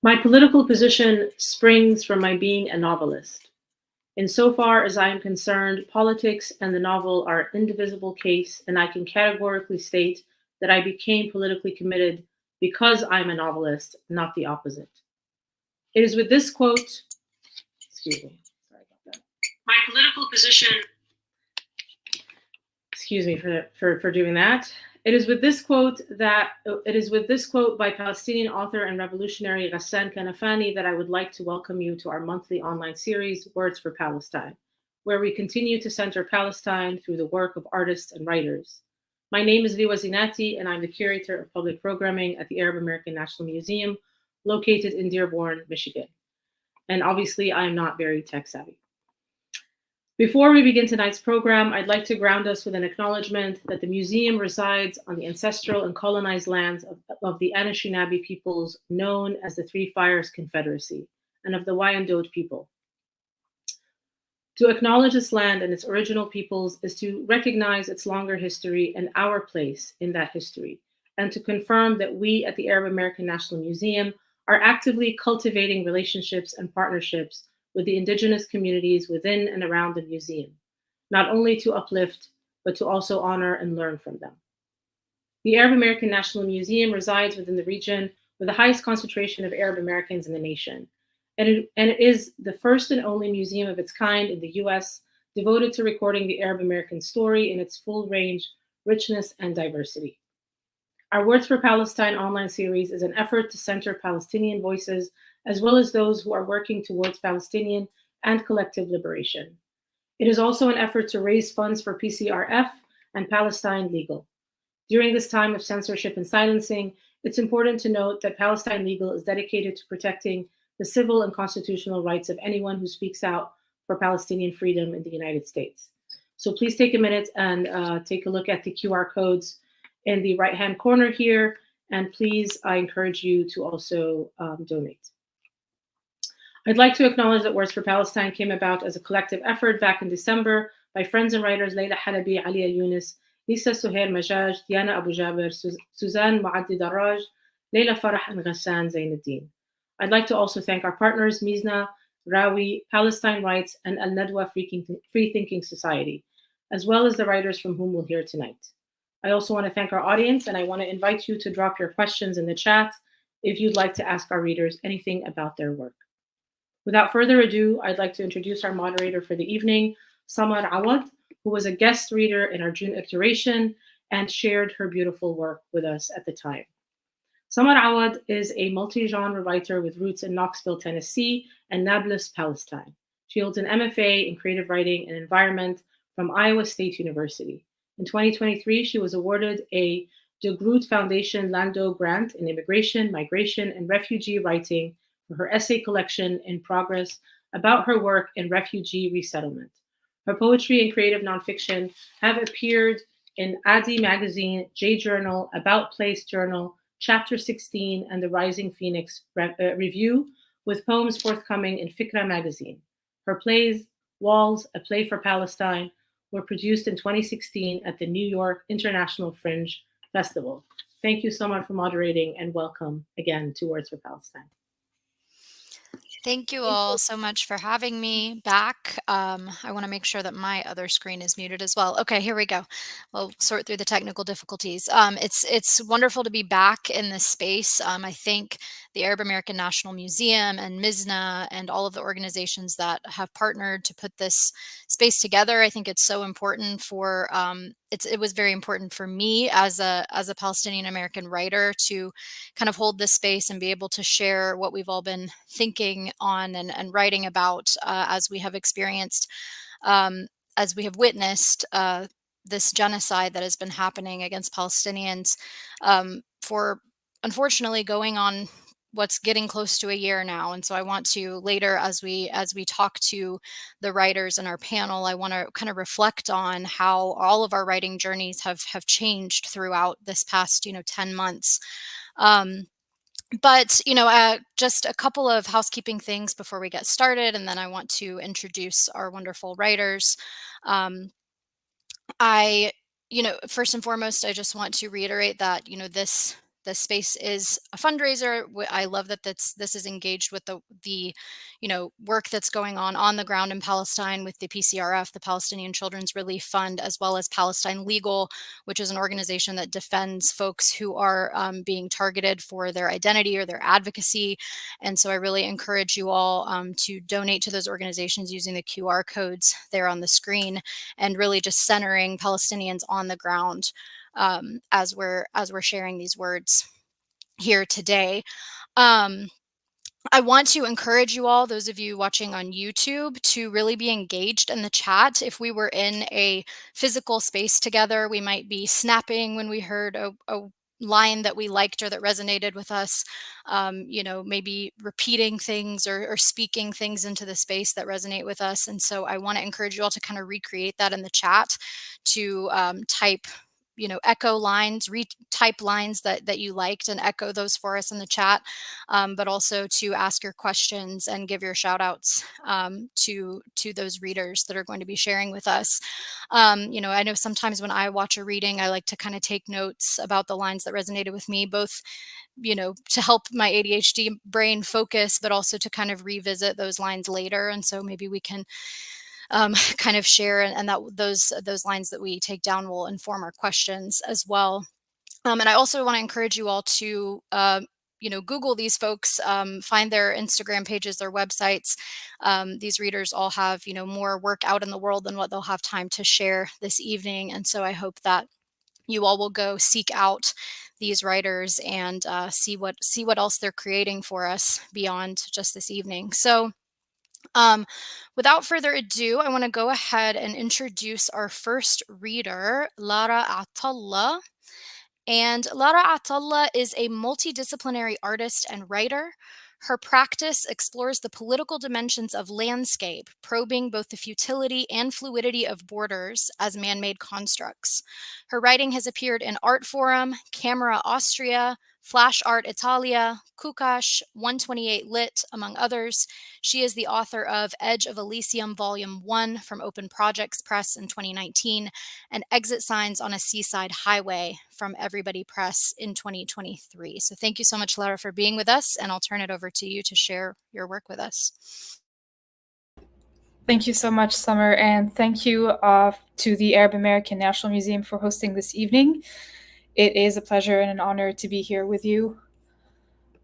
My political position springs from my being a novelist. Insofar as I am concerned, politics and the novel are an indivisible case, and I can categorically state that I became politically committed because I'm a novelist, not the opposite. It is with this quote, excuse me, sorry about that. My political position, excuse me for doing that. It is with this quote by Palestinian author and revolutionary Ghassan Kanafani that I would like to welcome you to our monthly online series, Words for Palestine, where we continue to center Palestine through the work of artists and writers. My name is Liwa Zinati, and I'm the curator of public programming at the Arab American National Museum, located in Dearborn, Michigan. And obviously, I am not very tech savvy. Before we begin tonight's program, I'd like to ground us with an acknowledgement that the museum resides on the ancestral and colonized lands of the Anishinaabe peoples known as the Three Fires Confederacy and of the Wyandot people. To acknowledge this land and its original peoples is to recognize its longer history and our place in that history, and to confirm that we at the Arab American National Museum are actively cultivating relationships and partnerships with the indigenous communities within and around the museum, not only to uplift, but to also honor and learn from them. The Arab American National Museum resides within the region with the highest concentration of Arab Americans in the nation, and it is the first and only museum of its kind in the US devoted to recording the Arab American story in its full range, richness, and diversity. Our Words for Palestine online series is an effort to center Palestinian voices as well as those who are working towards Palestinian and collective liberation. It is also an effort to raise funds for PCRF and Palestine Legal. During this time of censorship and silencing, it's important to note that Palestine Legal is dedicated to protecting the civil and constitutional rights of anyone who speaks out for Palestinian freedom in the United States. So please take a minute and take a look at the QR codes in the right-hand corner here, and please, I encourage you to also donate. I'd like to acknowledge that Words for Palestine came about as a collective effort back in December by friends and writers Leila Halabi, Aliya Yunus, Lisa Suhair Majaj, Diana Abu Jaber, Suzanne Muaddi Darraj, Leila Farah, and Ghassan Zainuddin. I'd like to also thank our partners, Mizna, Rawi, Palestine Rights, and Al Nadwa Free Thinking Society, as well as the writers from whom we'll hear tonight. I also want to thank our audience, and I want to invite you to drop your questions in the chat if you'd like to ask our readers anything about their work. Without further ado, I'd like to introduce our moderator for the evening, Samar Awad, who was a guest reader in our June iteration and shared her beautiful work with us at the time. Samar Awad is a multi-genre writer with roots in Knoxville, Tennessee, and Nablus, Palestine. She holds an MFA in creative writing and environment from Iowa State University. In 2023, she was awarded a De Groot Foundation Lando Grant in Immigration, Migration, and Refugee Writing for her essay collection In Progress about her work in refugee resettlement. Her poetry and creative nonfiction have appeared in Adi Magazine, J Journal, About Place Journal, Chapter 16, and the Rising Phoenix Review, with poems forthcoming in Fikra Magazine. Her plays, Walls, A Play for Palestine, were produced in 2016 at the New York International Fringe Festival. Thank you so much for moderating, and welcome again to Words for Palestine. Thank you all so much for having me back. I want to make sure that my other screen is muted as well. Okay, here we go. We'll sort through the technical difficulties. It's wonderful to be back in this space. I think the Arab American National Museum and MISNA and all of the organizations that have partnered to put this space together, I think it's so important for, it was very important for me as a Palestinian American writer to kind of hold this space and be able to share what we've all been thinking on and writing about as we have experienced, as we have witnessed this genocide that has been happening against Palestinians for unfortunately going on what's getting close to a year now. And so I want to later, as we talk to the writers in our panel, I want to kind of reflect on how all of our writing journeys have changed throughout this past 10 months. But just a couple of housekeeping things before we get started, and then I want to introduce our wonderful writers. I, first and foremost, I just want to reiterate that, this space is a fundraiser. I love that this is engaged with the work that's going on the ground in Palestine with the PCRF, the Palestinian Children's Relief Fund, as well as Palestine Legal, which is an organization that defends folks who are being targeted for their identity or their advocacy. And so I really encourage you all to donate to those organizations using the QR codes there on the screen, and really just centering Palestinians on the ground as we're sharing these words here today. I want to encourage you all, those of you watching on YouTube, to really be engaged in the chat. If we were in a physical space together, we might be snapping when we heard a line that we liked or that resonated with us, maybe repeating things or speaking things into the space that resonate with us. And so I want to encourage you all to kind of recreate that in the chat, to type echo lines, retype lines that you liked and echo those for us in the chat, but also to ask your questions and give your shout outs to those readers that are going to be sharing with us. I know sometimes when I watch a reading, I like to kind of take notes about the lines that resonated with me, both to help my ADHD brain focus, but also to kind of revisit those lines later. And so maybe we can kind of share, and that those lines that we take down will inform our questions as well. And I also want to encourage you all to Google these folks, find their Instagram pages, their websites. These readers all have more work out in the world than what they'll have time to share this evening, and so I hope that you all will go seek out these writers and see what else they're creating for us beyond just this evening. So without further ado, I want to go ahead and introduce our first reader, Lara Atallah. And Lara Atallah is a multidisciplinary artist and writer. Her practice explores the political dimensions of landscape, probing both the futility and fluidity of borders as man-made constructs. Her writing has appeared in Art Forum, Camera Austria, Flash Art Italia, Kukash, 128 Lit, among others. She is the author of Edge of Elysium Volume 1 from Open Projects Press in 2019 and Exit Signs on a Seaside Highway from Everybody Press in 2023. So thank you so much, Lara, for being with us, and I'll turn it over to you to share your work with us. Thank you so much, Summer, and thank you to the Arab American National Museum for hosting this evening. It is a pleasure and an honor to be here with you.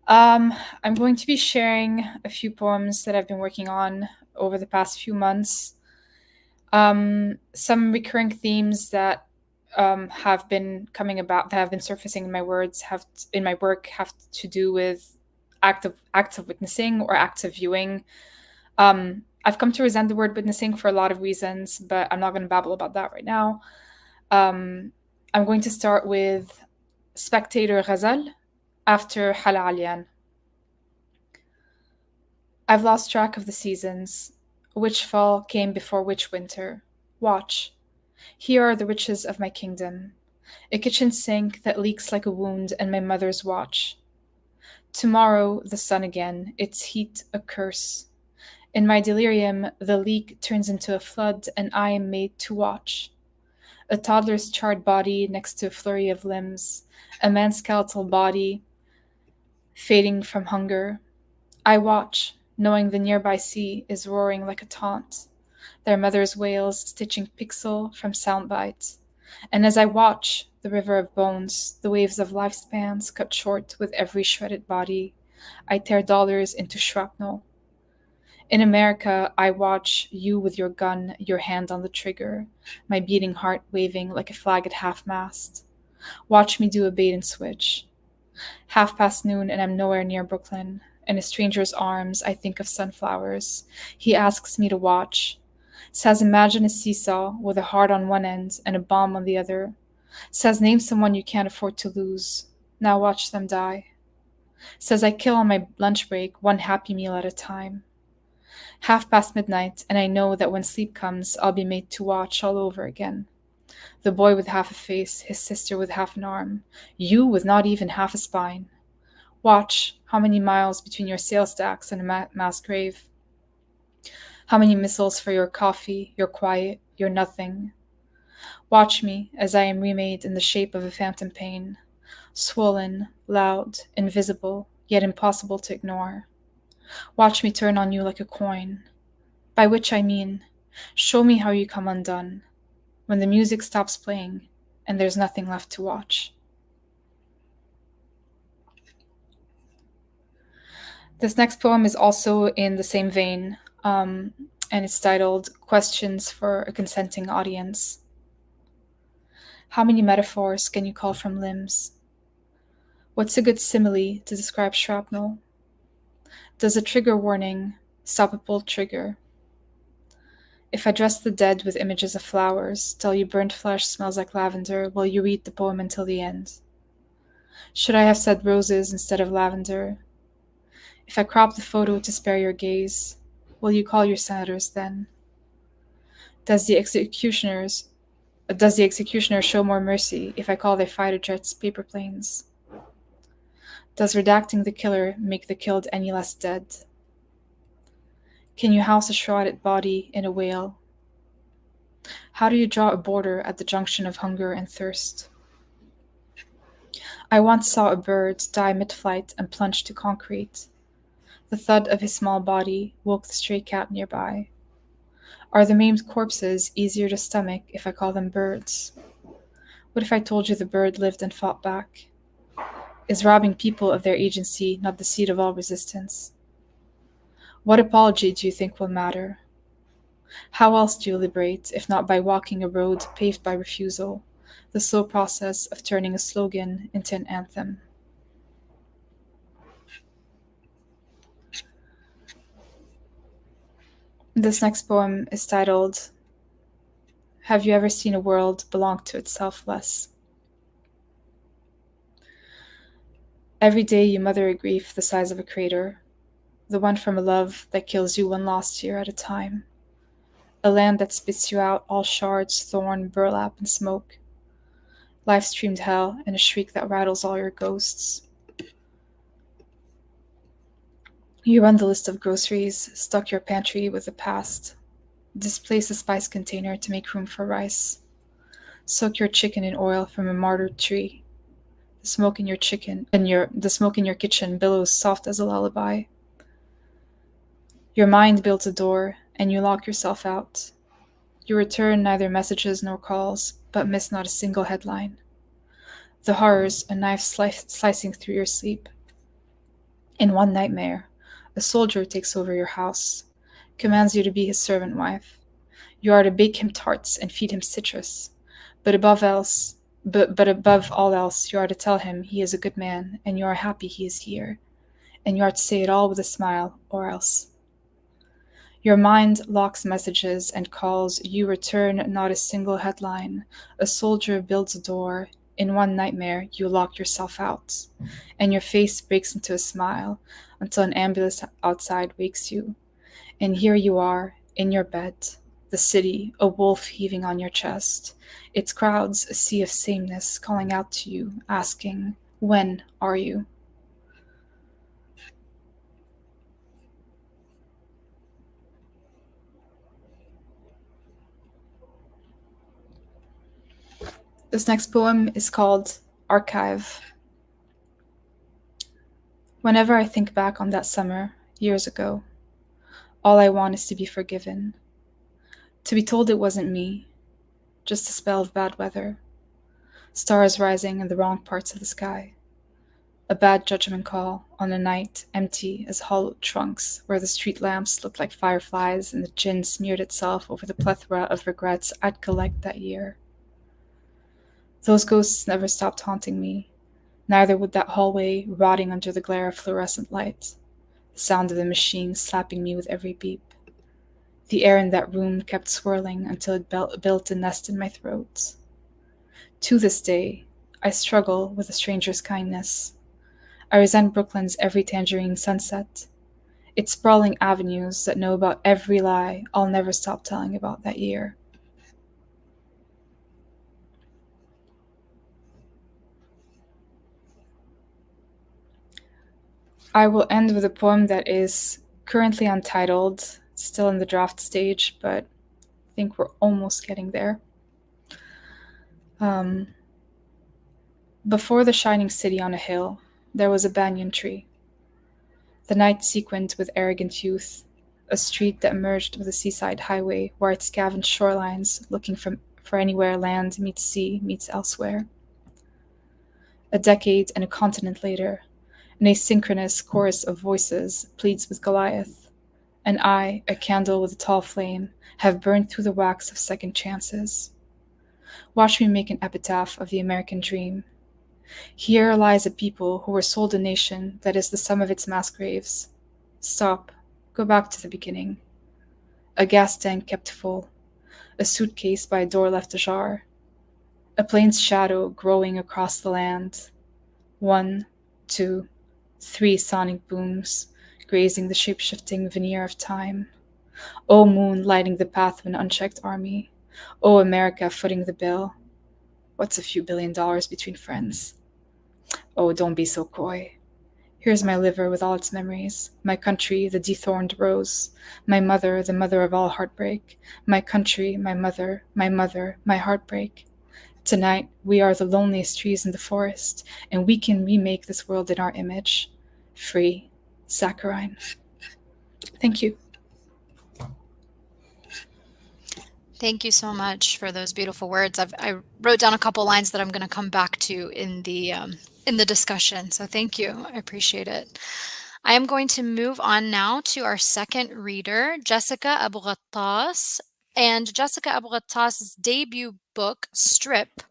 I'm going to be sharing a few poems that I've been working on over the past few months. Some recurring themes that have been coming about, that have been surfacing in my work, have to do with acts of witnessing or active viewing. I've come to resent the word witnessing for a lot of reasons, but I'm not going to babble about that right now. I'm going to start with Spectator Ghazal after Hala Alian. I've lost track of the seasons. Which fall came before which winter? Watch. Here are the riches of my kingdom. A kitchen sink that leaks like a wound and my mother's watch. Tomorrow, the sun again, its heat a curse. In my delirium, the leak turns into a flood, and I am made to watch. A toddler's charred body next to a flurry of limbs, a man's skeletal body fading from hunger. I watch, knowing the nearby sea is roaring like a taunt, their mother's wails stitching pixel from sound bites. And as I watch, the river of bones, the waves of lifespans cut short with every shredded body, I tear dollars into shrapnel. In America, I watch you with your gun, your hand on the trigger, my beating heart waving like a flag at half-mast. Watch me do a bait and switch. 1:30 and I'm nowhere near Brooklyn. In a stranger's arms, I think of sunflowers. He asks me to watch. Says imagine a seesaw with a heart on one end and a bomb on the other. Says name someone you can't afford to lose. Now watch them die. Says I kill on my lunch break, one happy meal at a time. midnight, and I know that when sleep comes, I'll be made to watch all over again. The boy with half a face, his sister with half an arm, you with not even half a spine. Watch how many miles between your sail stacks and a mass grave. How many missiles for your coffee, your quiet, your nothing. Watch me as I am remade in the shape of a phantom pain, swollen, loud, invisible, yet impossible to ignore. Watch me turn on you like a coin, by which I mean, show me how you come undone, when the music stops playing and there's nothing left to watch. This next poem is also in the same vein, and it's titled Questions for a Consenting Audience. How many metaphors can you call from limbs? What's a good simile to describe shrapnel? Does a trigger warning stop a pulled trigger? If I dress the dead with images of flowers, tell you burnt flesh smells like lavender, will you read the poem until the end? Should I have said roses instead of lavender? If I crop the photo to spare your gaze, will you call your senators then? Does the executioner show more mercy if I call their fighter jets paper planes? Does redacting the killer make the killed any less dead? Can you house a shrouded body in a whale? How do you draw a border at the junction of hunger and thirst? I once saw a bird die mid-flight and plunge to concrete. The thud of his small body woke the stray cat nearby. Are the maimed corpses easier to stomach if I call them birds? What if I told you the bird lived and fought back? Is robbing people of their agency not the seed of all resistance? What apology do you think will matter? How else do you liberate, if not by walking a road paved by refusal, the slow process of turning a slogan into an anthem? This next poem is titled, Have You Ever Seen a World Belong to Itself Less? Every day you mother a grief the size of a crater, the one from a love that kills you one lost year at a time, a land that spits you out all shards, thorn, burlap, and smoke, live-streamed hell and a shriek that rattles all your ghosts. You run the list of groceries, stock your pantry with the past, displace a spice container to make room for rice, soak your chicken in oil from a martyred tree. The smoke in your kitchen billows soft as a lullaby. Your mind builds a door, and you lock yourself out. You return neither messages nor calls, but miss not a single headline. The horrors, a knife slicing through your sleep. In one nightmare, a soldier takes over your house, commands you to be his servant wife. You are to bake him tarts and feed him citrus, but above all else, you are to tell him he is a good man, and you are happy he is here, and you are to say it all with a smile, or else. Your mind locks messages and calls, you return not a single headline. A soldier builds a door, in one nightmare you lock yourself out, and your face breaks into a smile until an ambulance outside wakes you. And here you are, in your bed, the city, a wolf heaving on your chest, its crowds a sea of sameness calling out to you, asking, when are you? This next poem is called Archive. Whenever I think back on that summer, years ago, all I want is to be forgiven. To be told it wasn't me, just a spell of bad weather, stars rising in the wrong parts of the sky. A bad judgment call on a night empty as hollowed trunks, where the street lamps looked like fireflies and the gin smeared itself over the plethora of regrets I'd collect that year. Those ghosts never stopped haunting me, neither would that hallway rotting under the glare of fluorescent light, the sound of the machine slapping me with every beep. The air in that room kept swirling until it built a nest in my throat. To this day, I struggle with a stranger's kindness. I resent Brooklyn's every tangerine sunset, its sprawling avenues that know about every lie I'll never stop telling about that year. I will end with a poem that is currently untitled, still in the draft stage, but I think we're almost getting there. Before the shining city on a hill, there was a banyan tree. The night sequined with arrogant youth, a street that merged with a seaside highway where it scavenged shorelines, looking for anywhere land meets sea meets elsewhere. A decade and a continent later, an asynchronous chorus of voices pleads with Goliath, and I, a candle with a tall flame, have burned through the wax of second chances. Watch me make an epitaph of the American dream. Here lies a people who were sold a nation that is the sum of its mass graves. Stop. Go back to the beginning. A gas tank kept full. A suitcase by a door left ajar. A plane's shadow growing across the land. 1, 2, 3 sonic booms, grazing the shape-shifting veneer of time. O moon lighting the path of an unchecked army. O America footing the bill. What's a few $1 billion between friends? Oh, don't be so coy. Here's my liver with all its memories, my country, the dethorned rose, my mother, the mother of all heartbreak, my country, my mother, my heartbreak. Tonight, we are the loneliest trees in the forest, and we can remake this world in our image. Free, saccharine. Thank you. Thank you so much for those beautiful words. I wrote down a couple lines that I'm going to come back to in the discussion. So thank you. I appreciate it. I am going to move on now to our second reader, Jessica Abughattas. And Jessica Abughattas' debut book, Strip,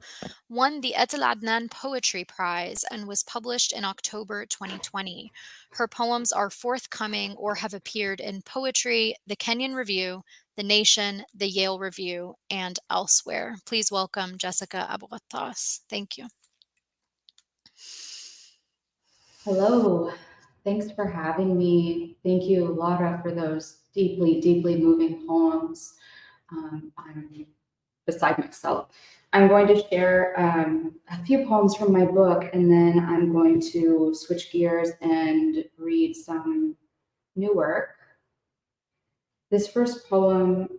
won the Et El Adnan Poetry Prize and was published in October 2020. Her poems are forthcoming or have appeared in Poetry, The Kenyan Review, The Nation, The Yale Review, and elsewhere. Please welcome Jessica Abughattas. Thank you. Hello. Thanks for having me. Thank you, Laura, for those deeply, deeply moving poems. I'm beside myself. I'm going to share a few poems from my book, and then I'm going to switch gears and read some new work. This first poem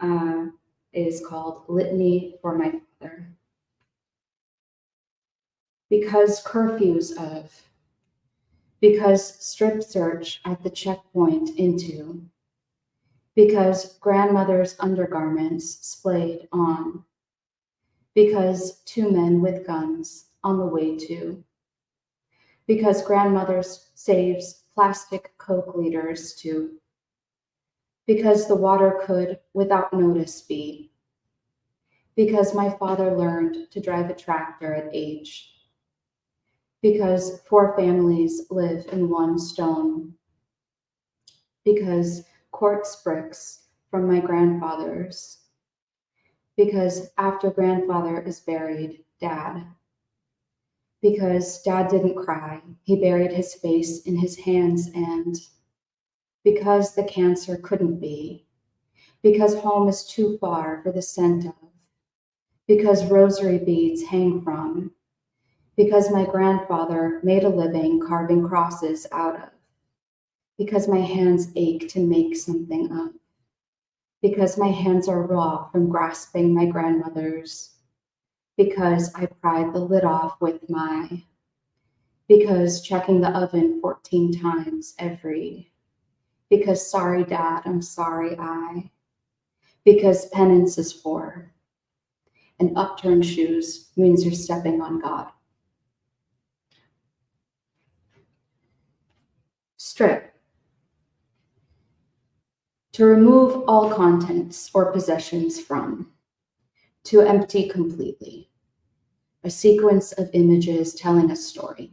is called Litany for My Father. Because curfews of, because strip search at the checkpoint into, because grandmother's undergarments splayed on, because 2 men with guns on the way to, because grandmother saves plastic Coke liters to, because the water could without notice be, because my father learned to drive a tractor at age, because 4 families live in one stone, because quartz bricks from my grandfather's, because after grandfather is buried, dad, because dad didn't cry, he buried his face in his hands, and because the cancer couldn't be, because home is too far for the scent of, because rosary beads hang from, because my grandfather made a living carving crosses out of, because my hands ache to make something of, because my hands are raw from grasping my grandmother's, because I pried the lid off with because checking the oven 14 times because sorry, Dad, I'm sorry, because penance is for, and upturned shoes means you're stepping on God. Strip. To remove all contents or possessions from. To empty completely. A sequence of images telling a story.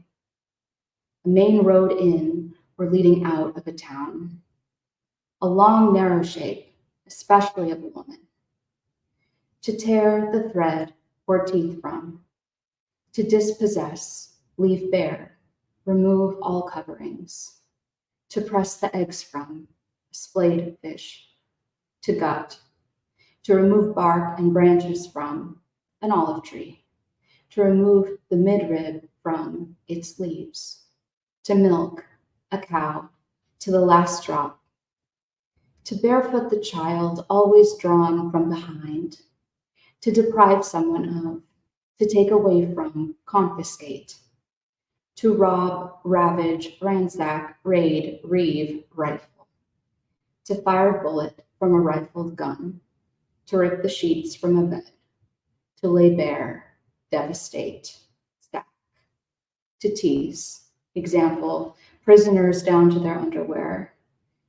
A main road in or leading out of a town. A long, narrow shape, especially of a woman. To tear the thread or teeth from. To dispossess, leave bare, remove all coverings. To press the eggs from, a splayed fish. To gut. To remove bark and branches from, an olive tree. To remove the midrib from its leaves. To milk a cow to the last drop. To barefoot the child always drawn from behind. To deprive someone of, to take away from, confiscate. To rob, ravage, ransack, raid, reeve, rifle. To fire a bullet from a rifled gun. To rip the sheets from a bed. To lay bare, devastate, stack. To tease, example, prisoners down to their underwear.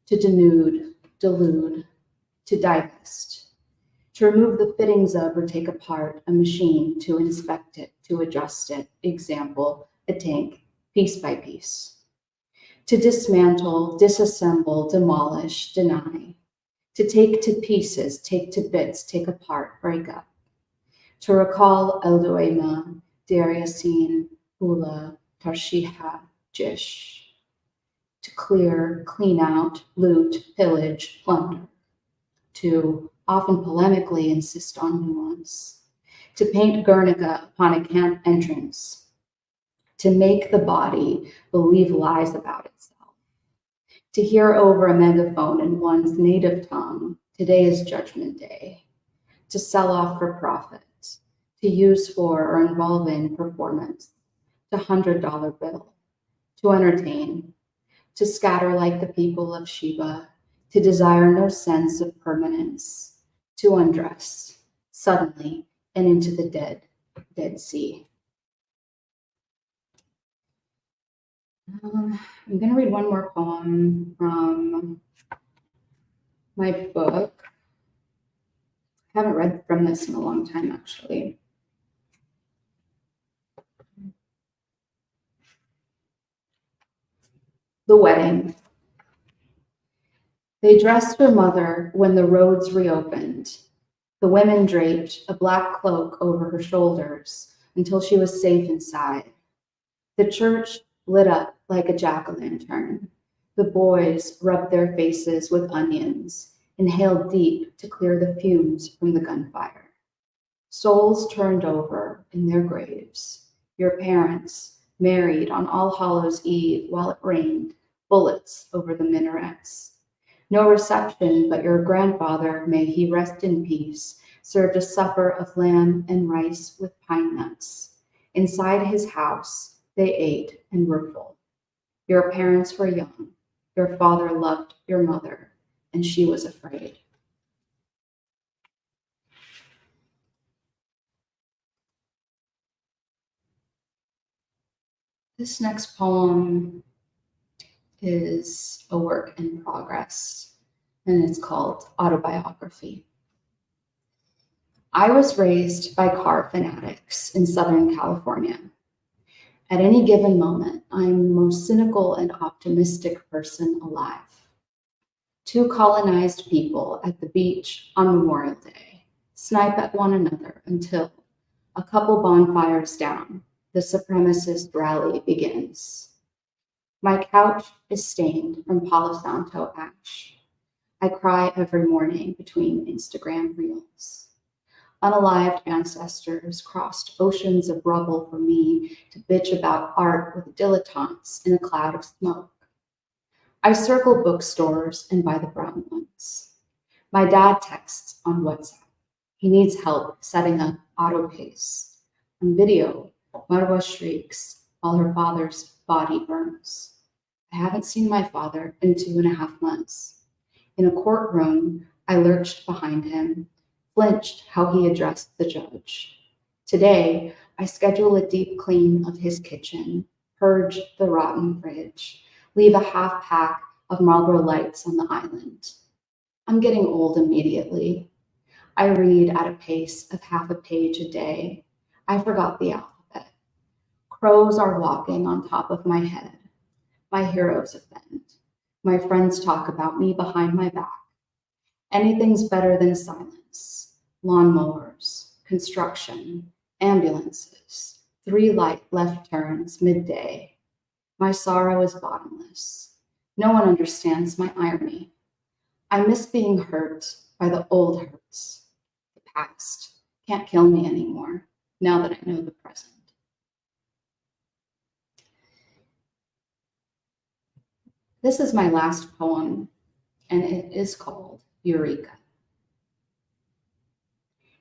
To denude, delude, to divest. To remove the fittings of or take apart a machine, to inspect it, to adjust it, example, a tank, piece by piece. To dismantle, disassemble, demolish, deny. To take to pieces, take to bits, take apart, break up. To recall El Duema, Deir Yassin, Hula, Tarshiha, Jish. To clear, clean out, loot, pillage, plunder. To, often polemically, insist on nuance. To paint Guernica upon a camp entrance. To make the body believe lies about itself. To hear over a megaphone in one's native tongue, today is Judgment Day. To sell off for profit. To use for or involve in performance. To $100 bill. To entertain. To scatter like the people of Sheba. To desire no sense of permanence. To undress, suddenly, and into the Dead Sea. I'm going to read one more poem from my book. I haven't read from this in a long time, actually. The Wedding. They dressed her mother when the roads reopened. The women draped a black cloak over her shoulders until she was safe inside. The church lit up like a jack-o'-lantern. The boys rubbed their faces with onions, inhaled deep to clear the fumes from the gunfire. Souls turned over in their graves. Your parents married on All Hallows Eve while it rained, bullets over the minarets. No reception, but your grandfather, may he rest in peace, served a supper of lamb and rice with pine nuts. Inside his house, they ate and were full. Your parents were young. Your father loved your mother, and she was afraid. This next poem is a work in progress, and it's called Autobiography. I was raised by car fanatics in Southern California. At any given moment, I'm the most cynical and optimistic person alive. Two colonized people at the beach on Memorial Day snipe at one another until, a couple bonfires down, the supremacist rally begins. My couch is stained from Palo Santo ash. I cry every morning between Instagram reels. Unalived ancestors crossed oceans of rubble for me to bitch about art with dilettantes in a cloud of smoke. I circle bookstores and buy the brown ones. My dad texts on WhatsApp. He needs help setting up autopace. On video, Marwa shrieks while her father's body burns. I haven't seen my father in 2.5 months. In a courtroom, I lurched behind him, flinched how he addressed the judge. Today, I schedule a deep clean of his kitchen, purge the rotten fridge, leave a half pack of Marlboro Lights on the island. I'm getting old immediately. I read at a pace of half a page a day. I forgot the alphabet. Crows are walking on top of my head. My heroes offend. My friends talk about me behind my back. Anything's better than silence. Lawnmowers, construction, ambulances, 3 left turns midday. My sorrow is bottomless. No one understands my irony. I miss being hurt by the old hurts. The past can't kill me anymore now that I know the present. This is my last poem, and it is called Eureka.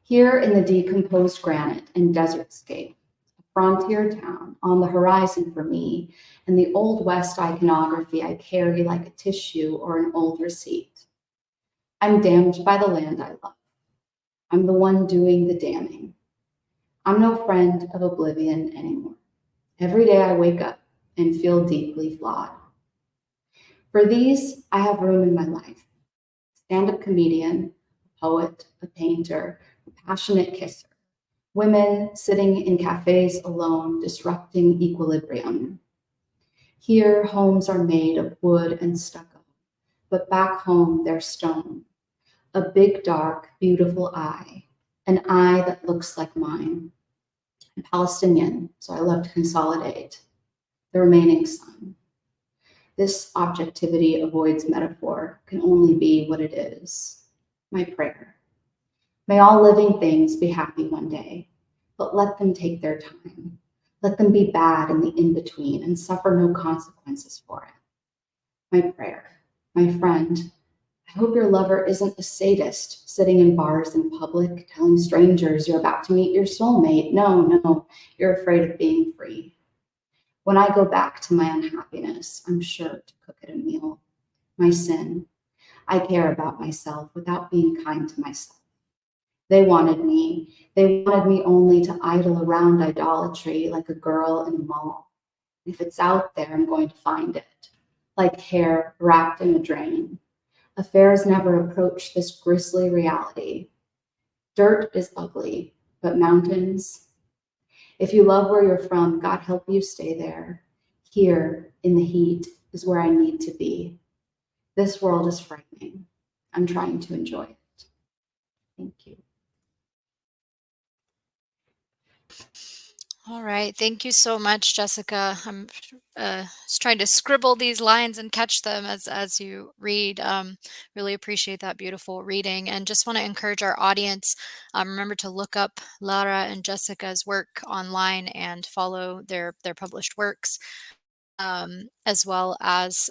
Here in the decomposed granite and desertscape, a frontier town on the horizon for me, and the Old West iconography I carry like a tissue or an old receipt. I'm damned by the land I love. I'm the one doing the damning. I'm no friend of oblivion anymore. Every day I wake up and feel deeply flawed. For these, I have room in my life. Stand-up comedian, a poet, a painter, a passionate kisser. Women sitting in cafes alone, disrupting equilibrium. Here, homes are made of wood and stucco, but back home they're stone. A big, dark, beautiful eye, an eye that looks like mine. I'm Palestinian, so I love to consolidate. The remaining sun. This objectivity avoids metaphor, can only be what it is. My prayer. May all living things be happy one day, but let them take their time. Let them be bad in the in-between and suffer no consequences for it. My prayer. My friend, I hope your lover isn't a sadist sitting in bars in public, telling strangers you're about to meet your soulmate. No, you're afraid of being free. When I go back to my unhappiness, I'm sure to cook it a meal. My sin. I care about myself without being kind to myself. They wanted me only to idle around idolatry like a girl in a mall. If it's out there, I'm going to find it, like hair wrapped in a drain. Affairs never approach this grisly reality. Dirt is ugly, but mountains. If you love where you're from, God help you stay there. Here, in the heat, is where I need to be. This world is frightening. I'm trying to enjoy it. Thank you. All right. Thank you so much, Jessica. I'm just trying to scribble these lines and catch them as you read. Really appreciate that beautiful reading, and just want to encourage our audience. Remember to look up Lara and Jessica's work online and follow their published works, as well as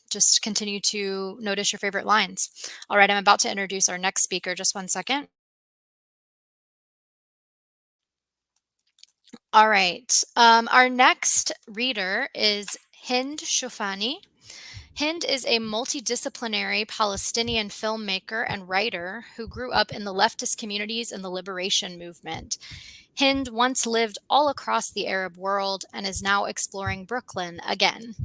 just continue to notice your favorite lines. All right. I'm about to introduce our next speaker. Just one second. All right. Our next reader is Hind Shoufani. Hind is a multidisciplinary Palestinian filmmaker and writer who grew up in the leftist communities in the liberation movement. Hind once lived all across the Arab world and is now exploring Brooklyn again.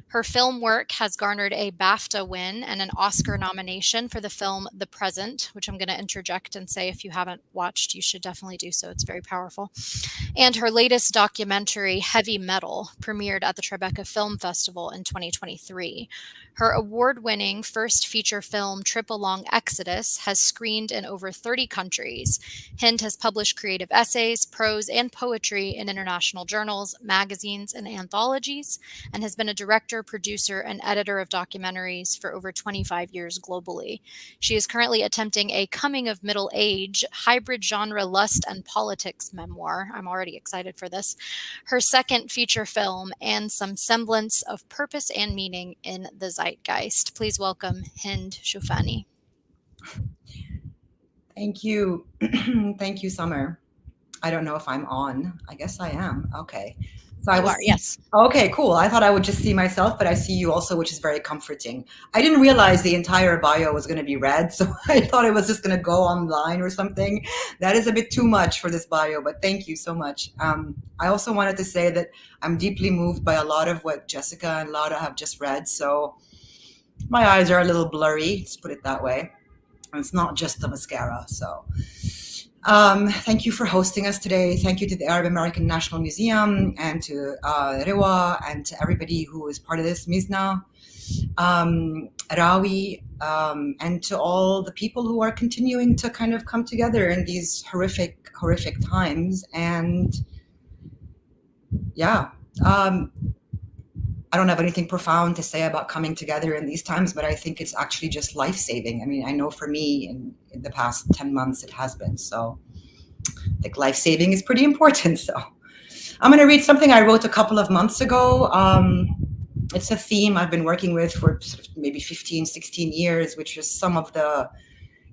Her film work has garnered a BAFTA win and an Oscar nomination for the film The Present, which I'm going to interject and say if you haven't watched, you should definitely do so. It's very powerful. And her latest documentary, Heavy Metal, premiered at the Tribeca Film Festival in 2023. Her award-winning first feature film, Trip Along Exodus, has screened in over 30 countries. Hind has published creative essays, prose, and poetry in international journals, magazines, and anthologies, and has been a director, producer, and editor of documentaries for over 25 years globally. She is currently attempting a coming-of-middle-age, hybrid genre lust and politics memoir. I'm already excited for this. Her second feature film, and some semblance of purpose and meaning in the zeitgeist. Please welcome Hind Shoufani. Thank you. Thank you, Summer. I don't know if I'm on. I guess I am. Okay. So You are, yes. Okay, cool. I thought I would just see myself, but I see you also, which is very comforting. I didn't realize the entire bio was going to be read, so I thought it was just going to go online or something. That is a bit too much for this bio, but thank you so much. I also wanted to say that I'm deeply moved by a lot of what Jessica and Laura have just read, so my eyes are a little blurry, let's put it that way. And it's not just the mascara, so... thank you for hosting us today. Thank you to the Arab American National Museum and to Rewa and to everybody who is part of this, Mizna, Rawi, and to all the people who are continuing to kind of come together in these horrific times. And yeah, I don't have anything profound to say about coming together in these times, but I think it's actually just life-saving. I mean, I know for me in the past 10 months it has been. So I think life-saving is pretty important. So I'm going to read something I wrote a couple of months ago. It's a theme I've been working with for sort of maybe 15, 16 years, which is some of the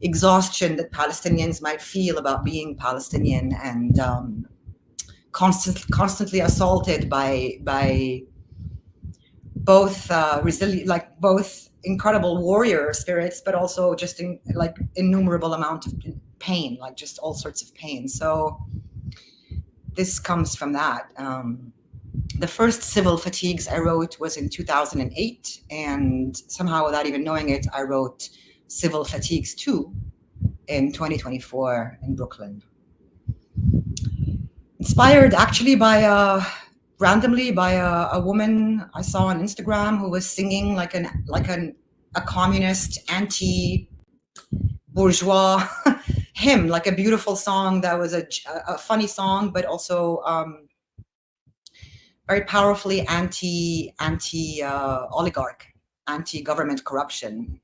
exhaustion that Palestinians might feel about being Palestinian and constantly assaulted by both both incredible warrior spirits, but also just innumerable amount of pain, like just all sorts of pain. So this comes from that. The first Civil Fatigues I wrote was in 2008, and somehow without even knowing it, I wrote Civil Fatigues 2 in 2024 in Brooklyn. Inspired actually by randomly by a woman I saw on Instagram who was singing like a communist anti-bourgeois hymn, like a beautiful song that was a funny song, but also very powerfully anti-oligarch, anti-government corruption,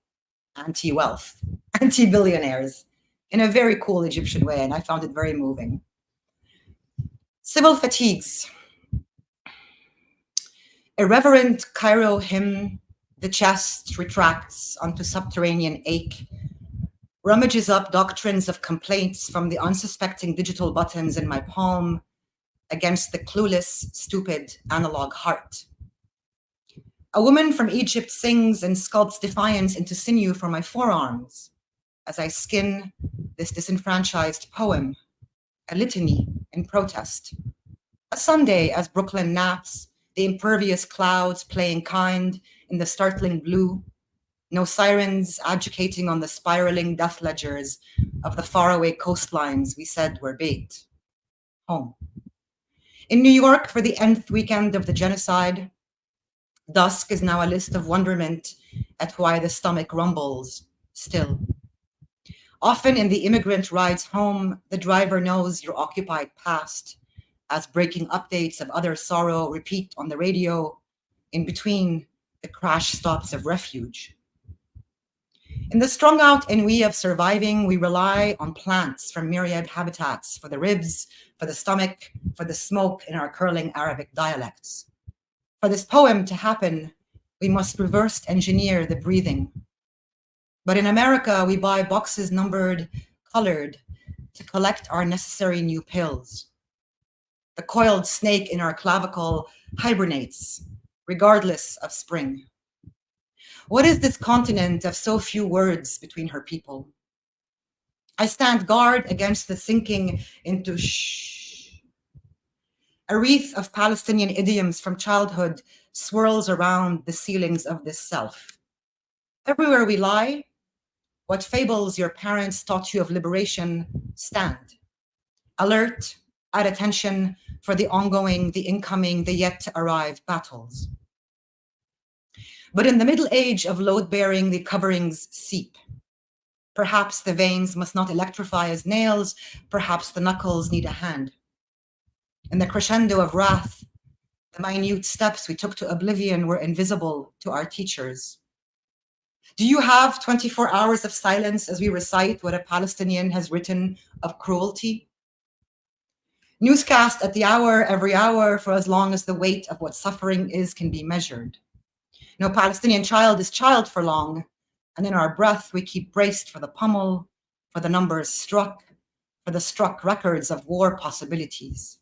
anti-wealth, anti-billionaires in a very cool Egyptian way, and I found it very moving. Civil Fatigues. Irreverent Cairo hymn, the chest retracts onto subterranean ache, rummages up doctrines of complaints from the unsuspecting digital buttons in my palm against the clueless, stupid analog heart. A woman from Egypt sings and sculpts defiance into sinew for my forearms as I skin this disenfranchised poem, a litany in protest. A Sunday as Brooklyn naps, the impervious clouds playing kind in the startling blue, no sirens adjudicating on the spiraling death ledgers of the faraway coastlines we said were bait. Home. In New York for the nth weekend of the genocide, dusk is now a list of wonderment at why the stomach rumbles still. Often in the immigrant rides home, the driver knows your occupied past, as breaking updates of other sorrow repeat on the radio in between the crash stops of refuge. In the strung out ennui of surviving, we rely on plants from myriad habitats for the ribs, for the stomach, for the smoke in our curling Arabic dialects. For this poem to happen, we must reverse engineer the breathing. But in America, we buy boxes numbered, colored, to collect our necessary new pills. The coiled snake in our clavicle hibernates, regardless of spring. What is this continent of so few words between her people? I stand guard against the sinking into shh. A wreath of Palestinian idioms from childhood swirls around the ceilings of this self. Everywhere we lie, what fables your parents taught you of liberation stand. Alert, at attention for the ongoing, the incoming, the yet to arrive battles. But in the middle age of load-bearing, the coverings seep. Perhaps the veins must not electrify as nails, perhaps the knuckles need a hand. In the crescendo of wrath, the minute steps we took to oblivion were invisible to our teachers. Do you have 24 hours of silence as we recite what a Palestinian has written of cruelty? Newscast at the hour, every hour, for as long as the weight of what suffering is can be measured. No Palestinian child is child for long, and in our breath we keep braced for the pummel, for the numbers struck, for the struck records of war possibilities.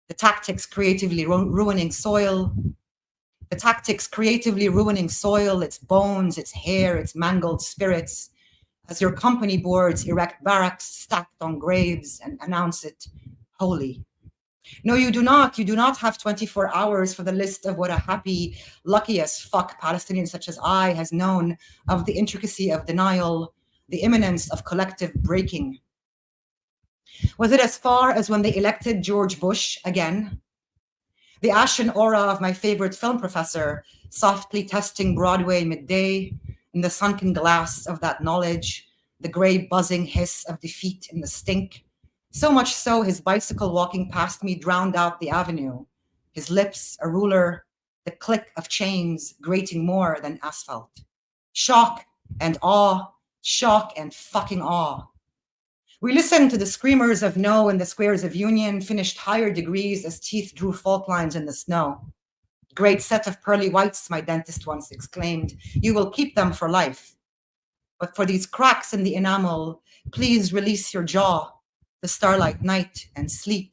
The tactics creatively ruining soil, its bones, its hair, its mangled spirits, as your company boards erect barracks stacked on graves and announce it holy. No, you do not. You do not have 24 hours for the list of what a happy, lucky as fuck Palestinian such as I has known of the intricacy of denial, the imminence of collective breaking. Was it as far as when they elected George Bush again? The ashen aura of my favorite film professor, softly testing Broadway midday, in the sunken glass of that knowledge, the gray buzzing hiss of defeat in the stink. So much so his bicycle walking past me drowned out the avenue. His lips, a ruler, the click of chains grating more than asphalt. Shock and awe, shock and fucking awe. We listened to the screamers of no in the squares of Union, finished higher degrees as teeth drew fault lines in the snow. Great set of pearly whites, my dentist once exclaimed. You will keep them for life. But for these cracks in the enamel, please release your jaw, the starlight night, and sleep.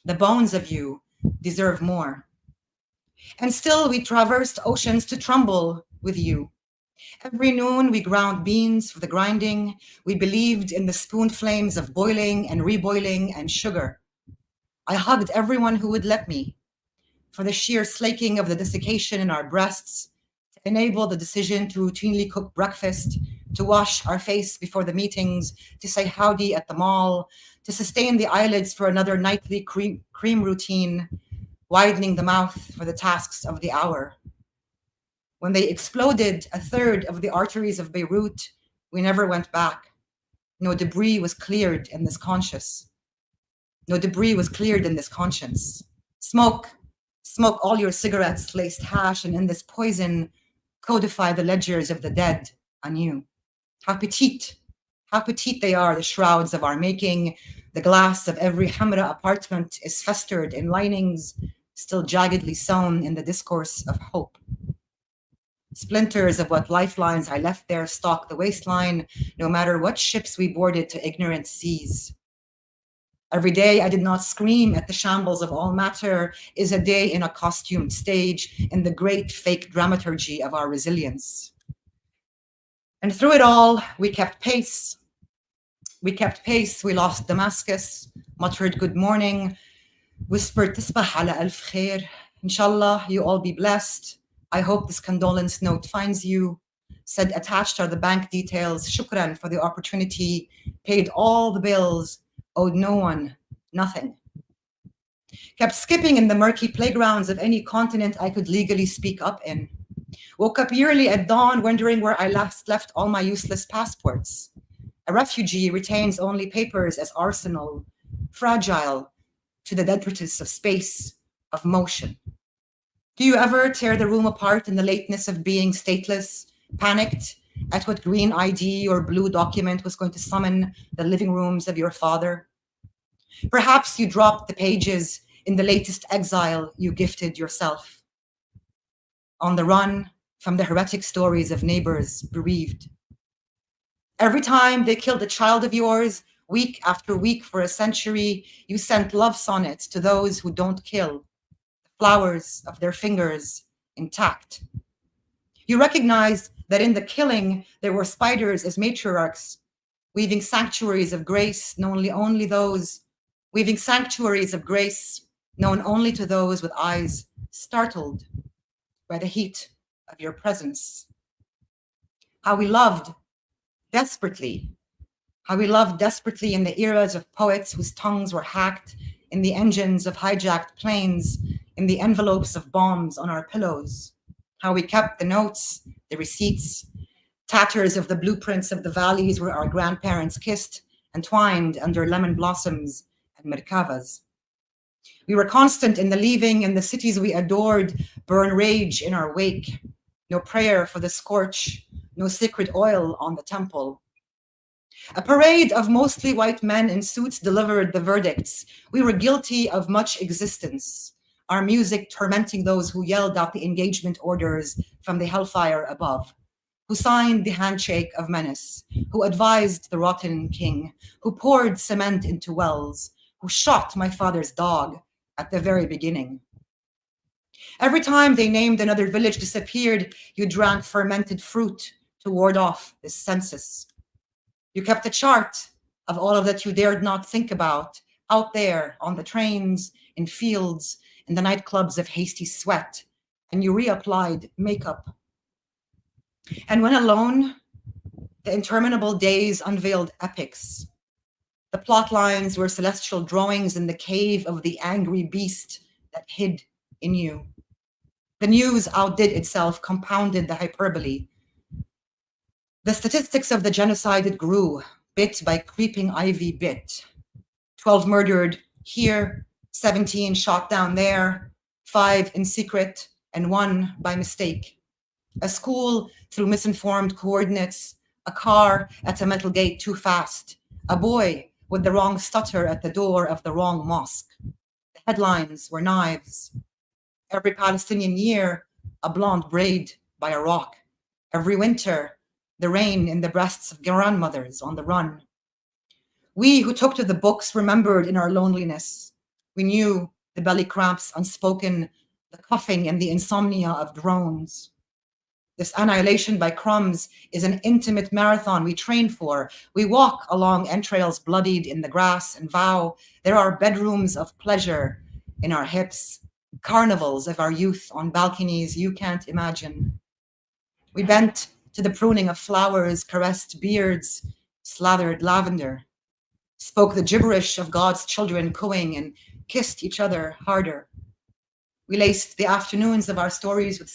The bones of you deserve more. And still we traversed oceans to tremble with you. Every noon we ground beans for the grinding. We believed in the spoon flames of boiling and reboiling and sugar. I hugged everyone who would let me, for the sheer slaking of the desiccation in our breasts, to enable the decision to routinely cook breakfast, to wash our face before the meetings, to say howdy at the mall, to sustain the eyelids for another nightly cream routine, widening the mouth for the tasks of the hour. When they exploded a third of the arteries of Beirut, we never went back. No debris was cleared in this conscience. No debris was cleared in this conscience. Smoke all your cigarettes laced hash, and in this poison, codify the ledgers of the dead anew. How petite they are, the shrouds of our making. The glass of every Hamra apartment is festered in linings, still jaggedly sewn in the discourse of hope. Splinters of what lifelines I left there stalk the waistline, no matter what ships we boarded to ignorant seas. Every day I did not scream at the shambles of all matter is a day in a costumed stage in the great fake dramaturgy of our resilience. And through it all, we kept pace. We lost Damascus, muttered good morning, whispered tisbah ala alf khair. Inshallah, you all be blessed. I hope this condolence note finds you. Said attached are the bank details. Shukran for the opportunity. Paid all the bills. Owed no one, nothing. Kept skipping in the murky playgrounds of any continent I could legally speak up in. Woke up yearly at dawn wondering where I last left all my useless passports. A refugee retains only papers as arsenal, fragile to the detritus of space, of motion. Do you ever tear the room apart in the lateness of being stateless, panicked at what green ID or blue document was going to summon the living rooms of your father? Perhaps you dropped the pages in the latest exile you gifted yourself. On the run from the heretic stories of neighbors bereaved. Every time they killed a child of yours, week after week for a century, you sent love sonnets to those who don't kill, the flowers of their fingers intact. You recognized that in the killing, there were spiders as matriarchs, weaving sanctuaries of grace known only to those with eyes startled by the heat of your presence. How we loved desperately in the eras of poets whose tongues were hacked, in the engines of hijacked planes, in the envelopes of bombs on our pillows. How we kept the notes, the receipts, tatters of the blueprints of the valleys where our grandparents kissed, entwined under lemon blossoms and merkavas. We were constant in the leaving, and the cities we adored burn rage in our wake. No prayer for the scorch, no sacred oil on the temple. A parade of mostly white men in suits delivered the verdicts. We were guilty of much existence, our music tormenting those who yelled out the engagement orders from the hellfire above. who signed the handshake of menace, who advised the rotten king, who poured cement into wells, who shot my father's dog at the very beginning. Every time they named another village disappeared, you drank fermented fruit to ward off this census. You kept a chart of all of that you dared not think about out there on the trains, in fields, in the nightclubs of hasty sweat, and you reapplied makeup. And when alone, the interminable days unveiled epics. The plot lines were celestial drawings in the cave of the angry beast that hid in you. The news outdid itself, compounded the hyperbole. The statistics of the genocide grew, bit by creeping ivy bit. 12 murdered here, 17 shot down there, 5 in secret, and 1 by mistake. A school through misinformed coordinates, a car at a metal gate too fast, a boy with the wrong stutter at the door of the wrong mosque. The headlines were knives. Every Palestinian year, a blonde braid by a rock. Every winter, the rain in the breasts of grandmothers on the run. We who took to the books remembered in our loneliness. We knew the belly cramps unspoken, the coughing and the insomnia of drones. This annihilation by crumbs is an intimate marathon we train for. We walk along entrails bloodied in the grass and vow there are bedrooms of pleasure in our hips, carnivals of our youth on balconies you can't imagine. We bent to the pruning of flowers, caressed beards, slathered lavender, spoke the gibberish of God's children cooing and kissed each other harder. We laced the afternoons of our sisters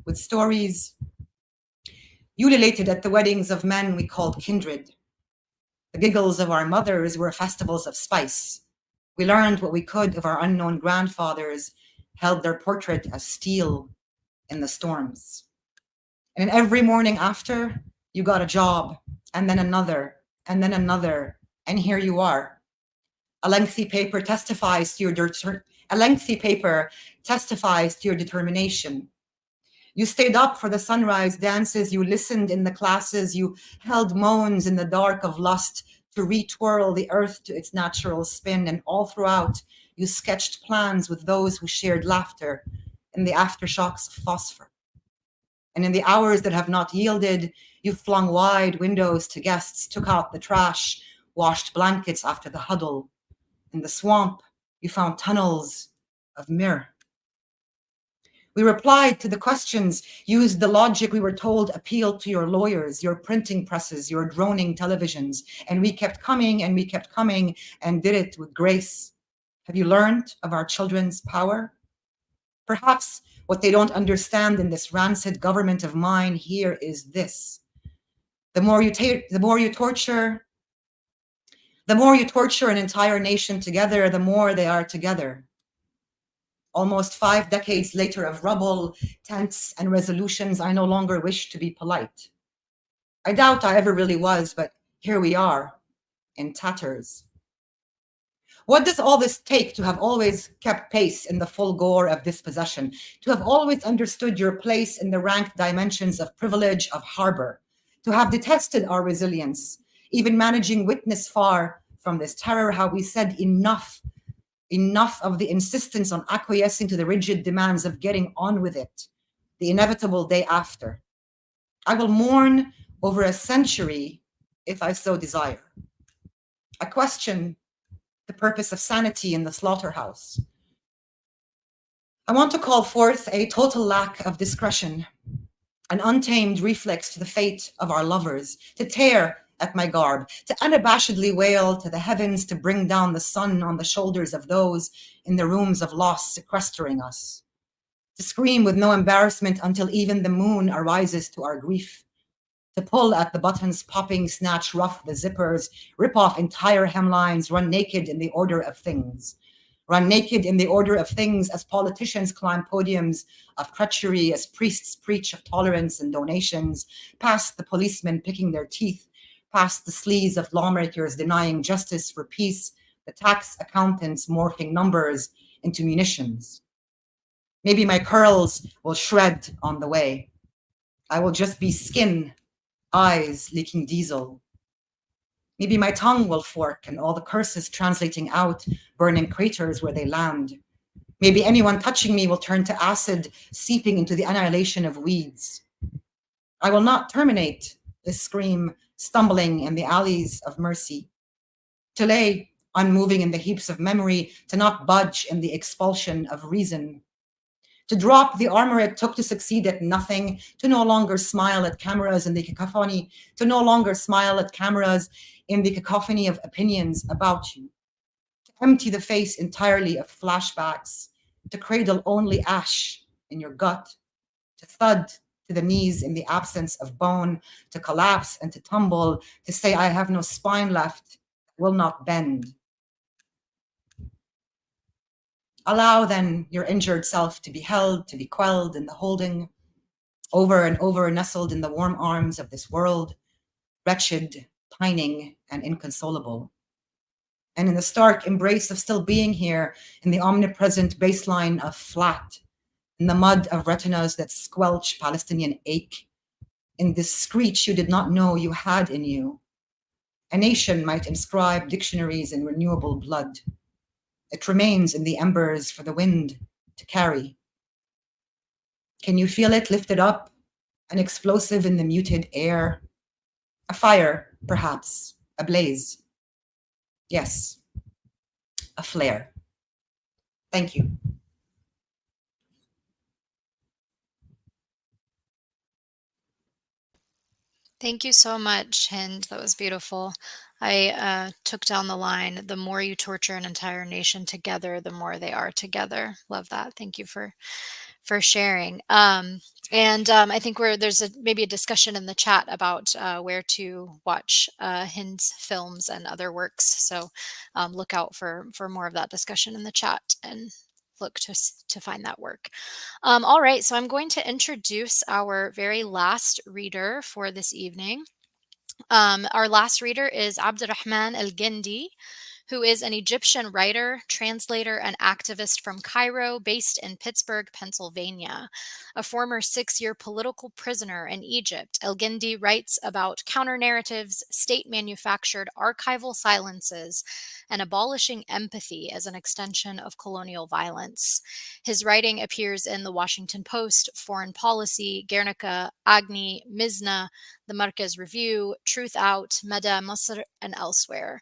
with stories. Ululated at the weddings of men we called kindred. The giggles of our mothers were festivals of spice. We learned what we could of our unknown grandfathers, held their portrait as steel in the storms. And every morning after, you got a job, and then another, and then another, and here you are. A lengthy paper testifies to your determination. You stayed up for the sunrise dances, you listened in the classes, you held moans in the dark of lust to retwirl the earth to its natural spin, and all throughout, you sketched plans with those who shared laughter in the aftershocks of phosphor. And in the hours that have not yielded, you flung wide windows to guests, took out the trash, washed blankets after the huddle. In the swamp, you found tunnels of myrrh. We replied to the questions, used the logic we were told appealed to your lawyers, your printing presses, your droning televisions, and we kept coming and did it with grace. Have you learned of our children's power? Perhaps what they don't understand in this rancid government of mine here is this. The more you torture an entire nation together, the more they are together. Almost 5 decades later of rubble, tents, and resolutions, I no longer wish to be polite. I doubt I ever really was, but here we are, in tatters. What does all this take to have always kept pace in the full gore of dispossession, to have always understood your place in the ranked dimensions of privilege of harbor, to have detested our resilience, even managing witness far from this terror, how we said enough of the insistence on acquiescing to the rigid demands of getting on with it, the inevitable day after. I will mourn over a century if I so desire. I question the purpose of sanity in the slaughterhouse. I want to call forth a total lack of discretion, an untamed reflex to the fate of our lovers, to tear at my garb, to unabashedly wail to the heavens, to bring down the sun on the shoulders of those in the rooms of loss sequestering us, to scream with no embarrassment until even the moon arises to our grief, to pull at the buttons popping, snatch rough the zippers, rip off entire hemlines, run naked in the order of things. Run naked in the order of things as politicians climb podiums of treachery, as priests preach of tolerance and donations, past the policemen picking their teeth, past the sleaze of lawmakers denying justice for peace, the tax accountants morphing numbers into munitions. Maybe my curls will shred on the way. I will just be skin, eyes leaking diesel. Maybe my tongue will fork and all the curses translating out, burning craters where they land. Maybe anyone touching me will turn to acid, seeping into the annihilation of weeds. I will not terminate this scream, stumbling in the alleys of mercy. To lay unmoving in the heaps of memory, to not budge in the expulsion of reason. To drop the armor it took to succeed at nothing, to no longer smile at cameras in the cacophony, to no longer smile at cameras in the cacophony of opinions about you. To empty the face entirely of flashbacks, to cradle only ash in your gut, to thud to the knees in the absence of bone, to collapse and to tumble, to say I have no spine left, will not bend. Allow then your injured self to be held, to be quelled in the holding, over and over nestled in the warm arms of this world, wretched, pining, and inconsolable. And in the stark embrace of still being here, in the omnipresent baseline of flat, in the mud of retinas that squelch Palestinian ache, in this screech you did not know you had in you, a nation might inscribe dictionaries in renewable blood. It remains in the embers for the wind to carry. Can you feel it lifted up, an explosive in the muted air? A fire, perhaps, a blaze. Yes, a flare. Thank you. Thank you so much, Hind. That was beautiful. I took down the line, the more you torture an entire nation together, the more they are together. Love that. Thank you for sharing. I think there's maybe a discussion in the chat about where to watch Hind's films and other works. So look out for more of that discussion in the chat and look to find that work. All right, so I'm going to introduce our very last reader for this evening. Our last reader is Abdelrahman ElGendy, who is an Egyptian writer, translator, and activist from Cairo, based in Pittsburgh, Pennsylvania. A former 6-year political prisoner in Egypt, ElGendy writes about counter-narratives, state-manufactured archival silences, and abolishing empathy as an extension of colonial violence. His writing appears in The Washington Post, Foreign Policy, Guernica, Agni, Mizna, The Marquez Review, Truth Out, Mada Masr, and elsewhere.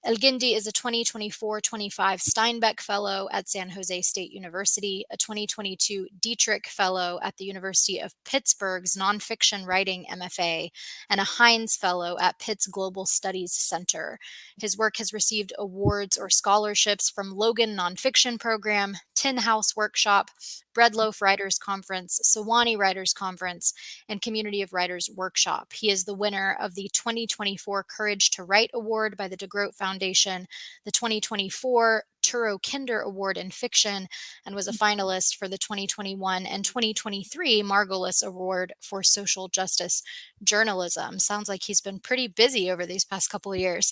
ElGendy is a 2024-25 Steinbeck Fellow at San Jose State University, a 2022 Dietrich Fellow at the University of Pittsburgh's Nonfiction Writing MFA, and a Heinz Fellow at Pitt's Global Studies Center. His work has received awards or scholarships from Logan Nonfiction Program, Tin House Workshop, Breadloaf Writers Conference, Sewanee Writers Conference, and Community of Writers Workshop. He is the winner of the 2024 Courage to Write Award by the DeGroat Foundation, the 2024 Turo Kinder Award in Fiction, and was a finalist for the 2021 and 2023 Margolis Award for Social Justice Journalism. Sounds like he's been pretty busy over these past couple of years.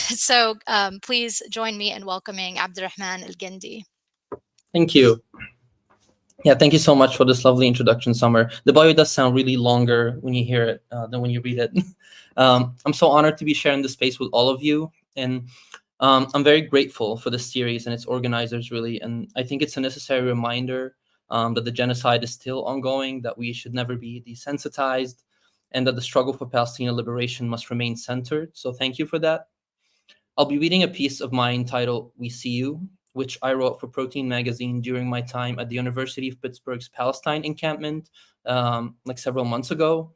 So please join me in welcoming Abdelrahman ElGendy. Thank you. Yeah, thank you so much for this lovely introduction, Summer. The bio does sound really longer when you hear it than when you read it. I'm so honored to be sharing this space with all of you. And I'm very grateful for this series and its organizers, really. And I think it's a necessary reminder that the genocide is still ongoing, that we should never be desensitized, and that the struggle for Palestinian liberation must remain centered. So thank you for that. I'll be reading a piece of mine titled We See You, which I wrote for Protein Magazine during my time at the University of Pittsburgh's Palestine encampment, like several months ago.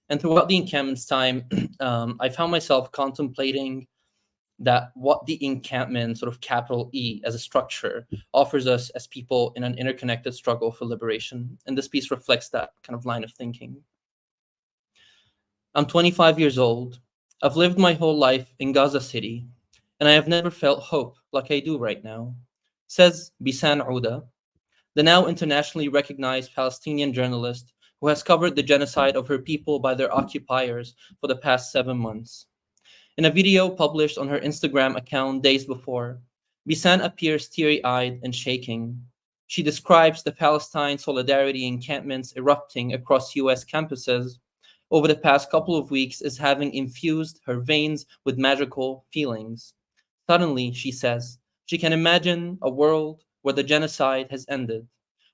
And throughout the encampment's time, I found myself contemplating that what the encampment, sort of capital E as a structure, offers us as people in an interconnected struggle for liberation. And this piece reflects that kind of line of thinking. I'm 25 years old. I've lived my whole life in Gaza City, and I have never felt hope like I do right now, says Bisan Ouda, the now internationally recognized Palestinian journalist who has covered the genocide of her people by their occupiers for the past 7 months. In a video published on her Instagram account days before, Bisan appears teary-eyed and shaking. She describes the Palestine solidarity encampments erupting across US campuses over the past couple of weeks as having infused her veins with magical feelings. Suddenly, she says, she can imagine a world where the genocide has ended,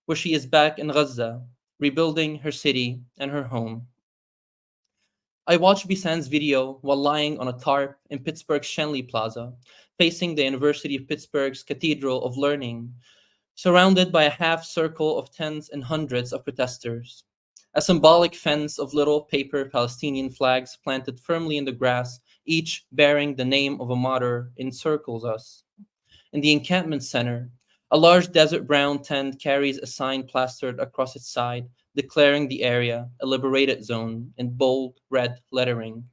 where she is back in Gaza, rebuilding her city and her home. I watched Bisan's video while lying on a tarp in Pittsburgh's Shenley Plaza, facing the University of Pittsburgh's Cathedral of Learning, surrounded by a half circle of tens and hundreds of protesters. A symbolic fence of little paper Palestinian flags planted firmly in the grass, each bearing the name of a martyr, encircles us. In the encampment center, a large desert brown tent carries a sign plastered across its side, declaring the area a liberated zone in bold red lettering.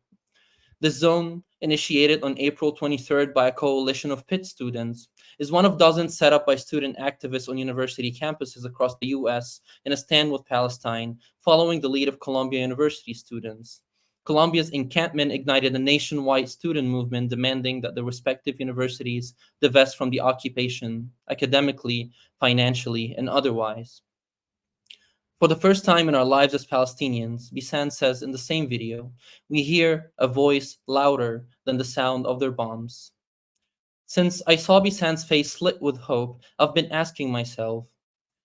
The zone, initiated on April 23rd by a coalition of Pitt students, is one of dozens set up by student activists on university campuses across the US in a stand with Palestine, following the lead of Columbia University students. Columbia's encampment ignited a nationwide student movement demanding that the respective universities divest from the occupation, academically, financially, and otherwise. For the first time in our lives as Palestinians, Bisan says in the same video, we hear a voice louder than the sound of their bombs. Since I saw Bisan's face lit with hope, I've been asking myself,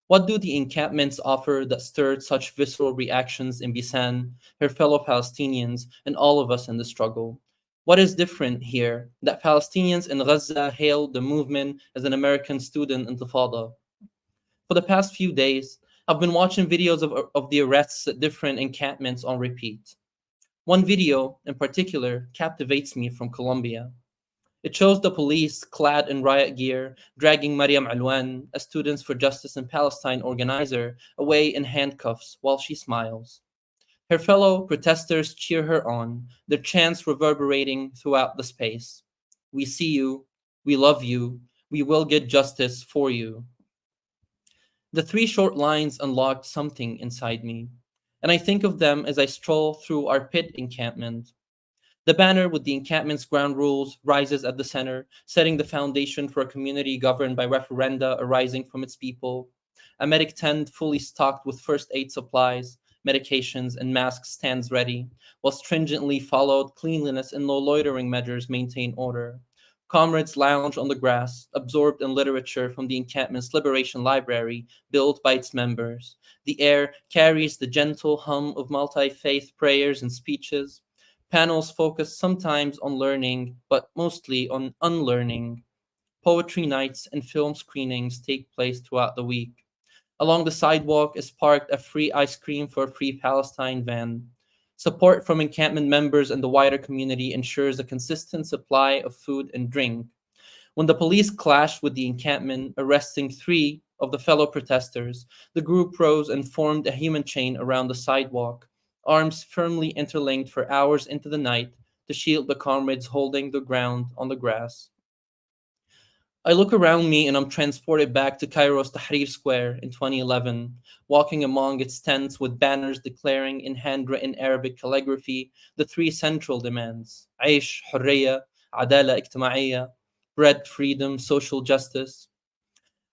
what do the encampments offer that stirred such visceral reactions in Bisan, her fellow Palestinians, and all of us in the struggle? What is different here that Palestinians in Gaza hailed the movement as an American student intifada? For the past few days, I've been watching videos of the arrests at different encampments on repeat. One video, in particular, captivates me from Colombia. It shows the police, clad in riot gear, dragging Mariam Alwan, a Students for Justice in Palestine organizer, away in handcuffs while she smiles. Her fellow protesters cheer her on, their chants reverberating throughout the space. We see you, we love you, we will get justice for you. The three short lines unlocked something inside me, and I think of them as I stroll through our pit encampment. The banner with the encampment's ground rules rises at the center, setting the foundation for a community governed by referenda arising from its people. A medic tent fully stocked with first aid supplies, medications, and masks stands ready, while stringently followed cleanliness and no loitering measures maintain order. Comrades lounge on the grass, absorbed in literature from the encampment's Liberation Library, built by its members. The air carries the gentle hum of multi-faith prayers and speeches. Panels focus sometimes on learning, but mostly on unlearning. Poetry nights and film screenings take place throughout the week. Along the sidewalk is parked a free ice cream for a Free Palestine van. Support from encampment members and the wider community ensures a consistent supply of food and drink. When the police clashed with the encampment, arresting 3 of the fellow protesters, the group rose and formed a human chain around the sidewalk, arms firmly interlinked for hours into the night to shield the comrades holding the ground on the grass. I look around me and I'm transported back to Cairo's Tahrir Square in 2011, walking among its tents with banners declaring in handwritten Arabic calligraphy the 3 central demands: Aish, Hurriya, Adala Ijtimaiya, bread, freedom, social justice.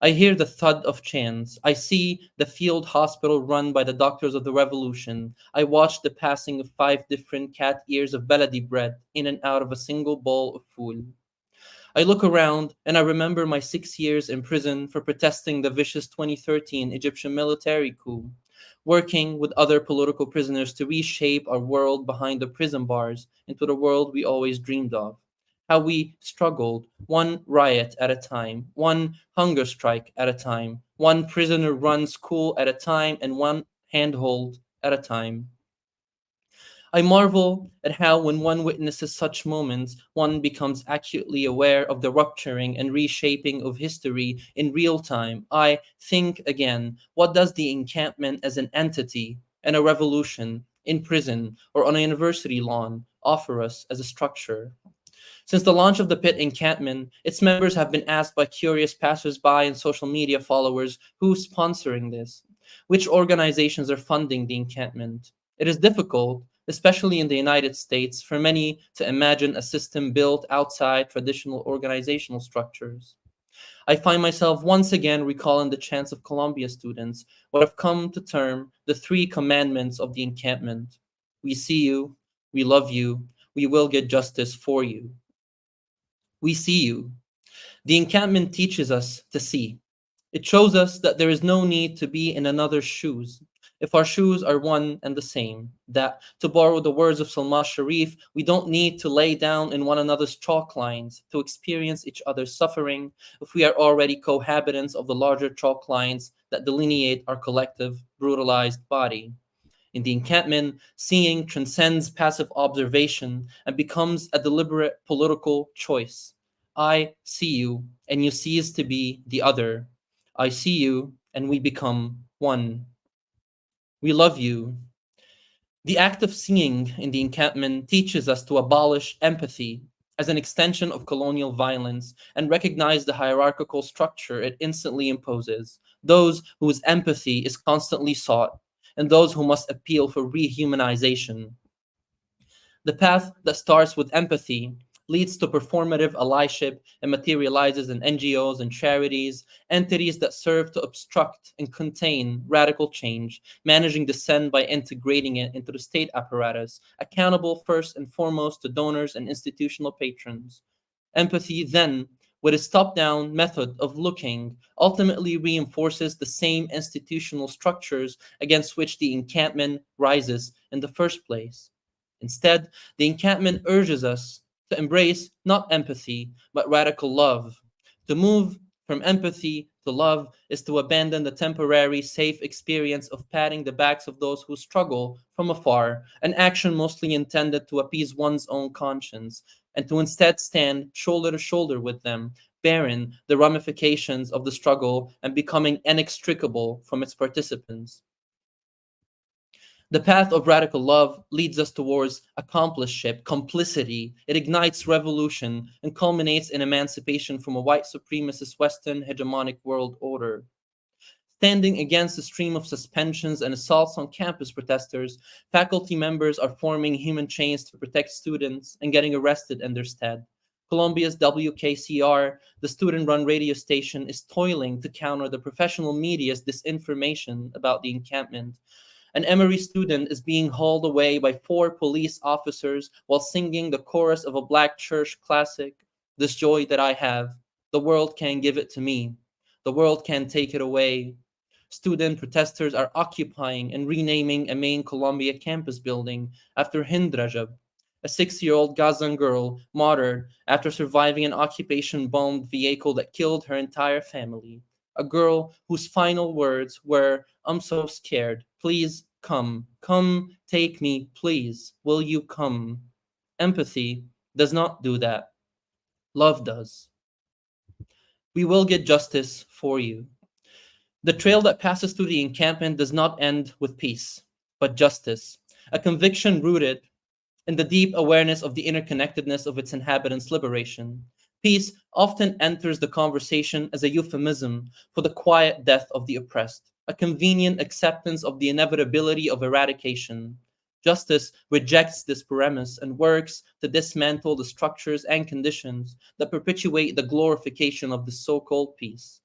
I hear the thud of chants. I see the field hospital run by the doctors of the revolution. I watch the passing of 5 different cat ears of baladi bread in and out of a single bowl of fool. I look around and I remember my 6 years in prison for protesting the vicious 2013 Egyptian military coup, working with other political prisoners to reshape our world behind the prison bars into the world we always dreamed of. How we struggled, one riot at a time, one hunger strike at a time, one prisoner run school at a time, and one handhold at a time. I marvel at how, when one witnesses such moments, one becomes acutely aware of the rupturing and reshaping of history in real time. I think again, what does the encampment as an entity and a revolution in prison or on a university lawn offer us as a structure? Since the launch of the Pit encampment, its members have been asked by curious passers-by and social media followers who's sponsoring this, which organizations are funding the encampment. It is difficult, especially in the United States, for many to imagine a system built outside traditional organizational structures. I find myself once again recalling the chants of Columbia students, what have come to term the 3 commandments of the encampment. We see you, we love you, we will get justice for you. We see you. The encampment teaches us to see. It shows us that there is no need to be in another's shoes, if our shoes are one and the same. That, to borrow the words of Salma Sharif, we don't need to lay down in one another's chalk lines to experience each other's suffering if we are already cohabitants of the larger chalk lines that delineate our collective brutalized body. In the encampment, seeing transcends passive observation and becomes a deliberate political choice. I see you, and you cease to be the other. I see you, and we become one. We love you. The act of seeing in the encampment teaches us to abolish empathy as an extension of colonial violence and recognize the hierarchical structure it instantly imposes, those whose empathy is constantly sought, and those who must appeal for rehumanization. The path that starts with empathy leads to performative allyship and materializes in NGOs and charities, entities that serve to obstruct and contain radical change, managing dissent by integrating it into the state apparatus, accountable first and foremost to donors and institutional patrons. Empathy then, with its top-down method of looking, ultimately reinforces the same institutional structures against which the encampment rises in the first place. Instead, the encampment urges us to embrace not empathy, but radical love. To move from empathy to love is to abandon the temporary, safe experience of patting the backs of those who struggle from afar, an action mostly intended to appease one's own conscience, and to instead stand shoulder to shoulder with them, bearing the ramifications of the struggle and becoming inextricable from its participants. The path of radical love leads us towards accompliceship, complicity. It ignites revolution and culminates in emancipation from a white supremacist Western hegemonic world order. Standing against the stream of suspensions and assaults on campus protesters, faculty members are forming human chains to protect students and getting arrested in their stead. Colombia's WKCR, the student-run radio station, is toiling to counter the professional media's disinformation about the encampment. An Emory student is being hauled away by 4 police officers while singing the chorus of a Black church classic, "This joy that I have, the world can't give it to me. The world can't take it away." Student protesters are occupying and renaming a main Columbia campus building after Hind Rajab, a 6-year-old Gazan girl martyred after surviving an occupation-bombed vehicle that killed her entire family. A girl whose final words were, "I'm so scared. Please come. Come take me, please. Will you come?" Empathy does not do that. Love does. We will get justice for you. The trail that passes through the encampment does not end with peace, but justice, a conviction rooted in the deep awareness of the interconnectedness of its inhabitants' liberation. Peace often enters the conversation as a euphemism for the quiet death of the oppressed, a convenient acceptance of the inevitability of eradication. Justice rejects this premise and works to dismantle the structures and conditions that perpetuate the glorification of the so-called peace.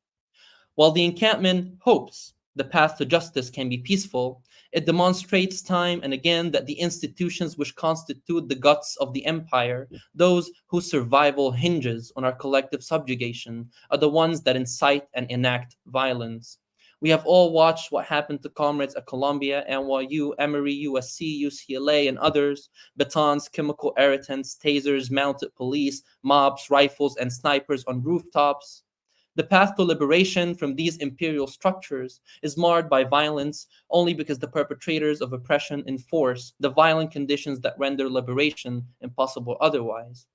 While the encampment hopes the path to justice can be peaceful, it demonstrates time and again that the institutions which constitute the guts of the empire, those whose survival hinges on our collective subjugation, are the ones that incite and enact violence. We have all watched what happened to comrades at Columbia, NYU, Emory, USC, UCLA, and others: batons, chemical irritants, tasers, mounted police, mobs, rifles, and snipers on rooftops. The path to liberation from these imperial structures is marred by violence only because the perpetrators of oppression enforce the violent conditions that render liberation impossible otherwise.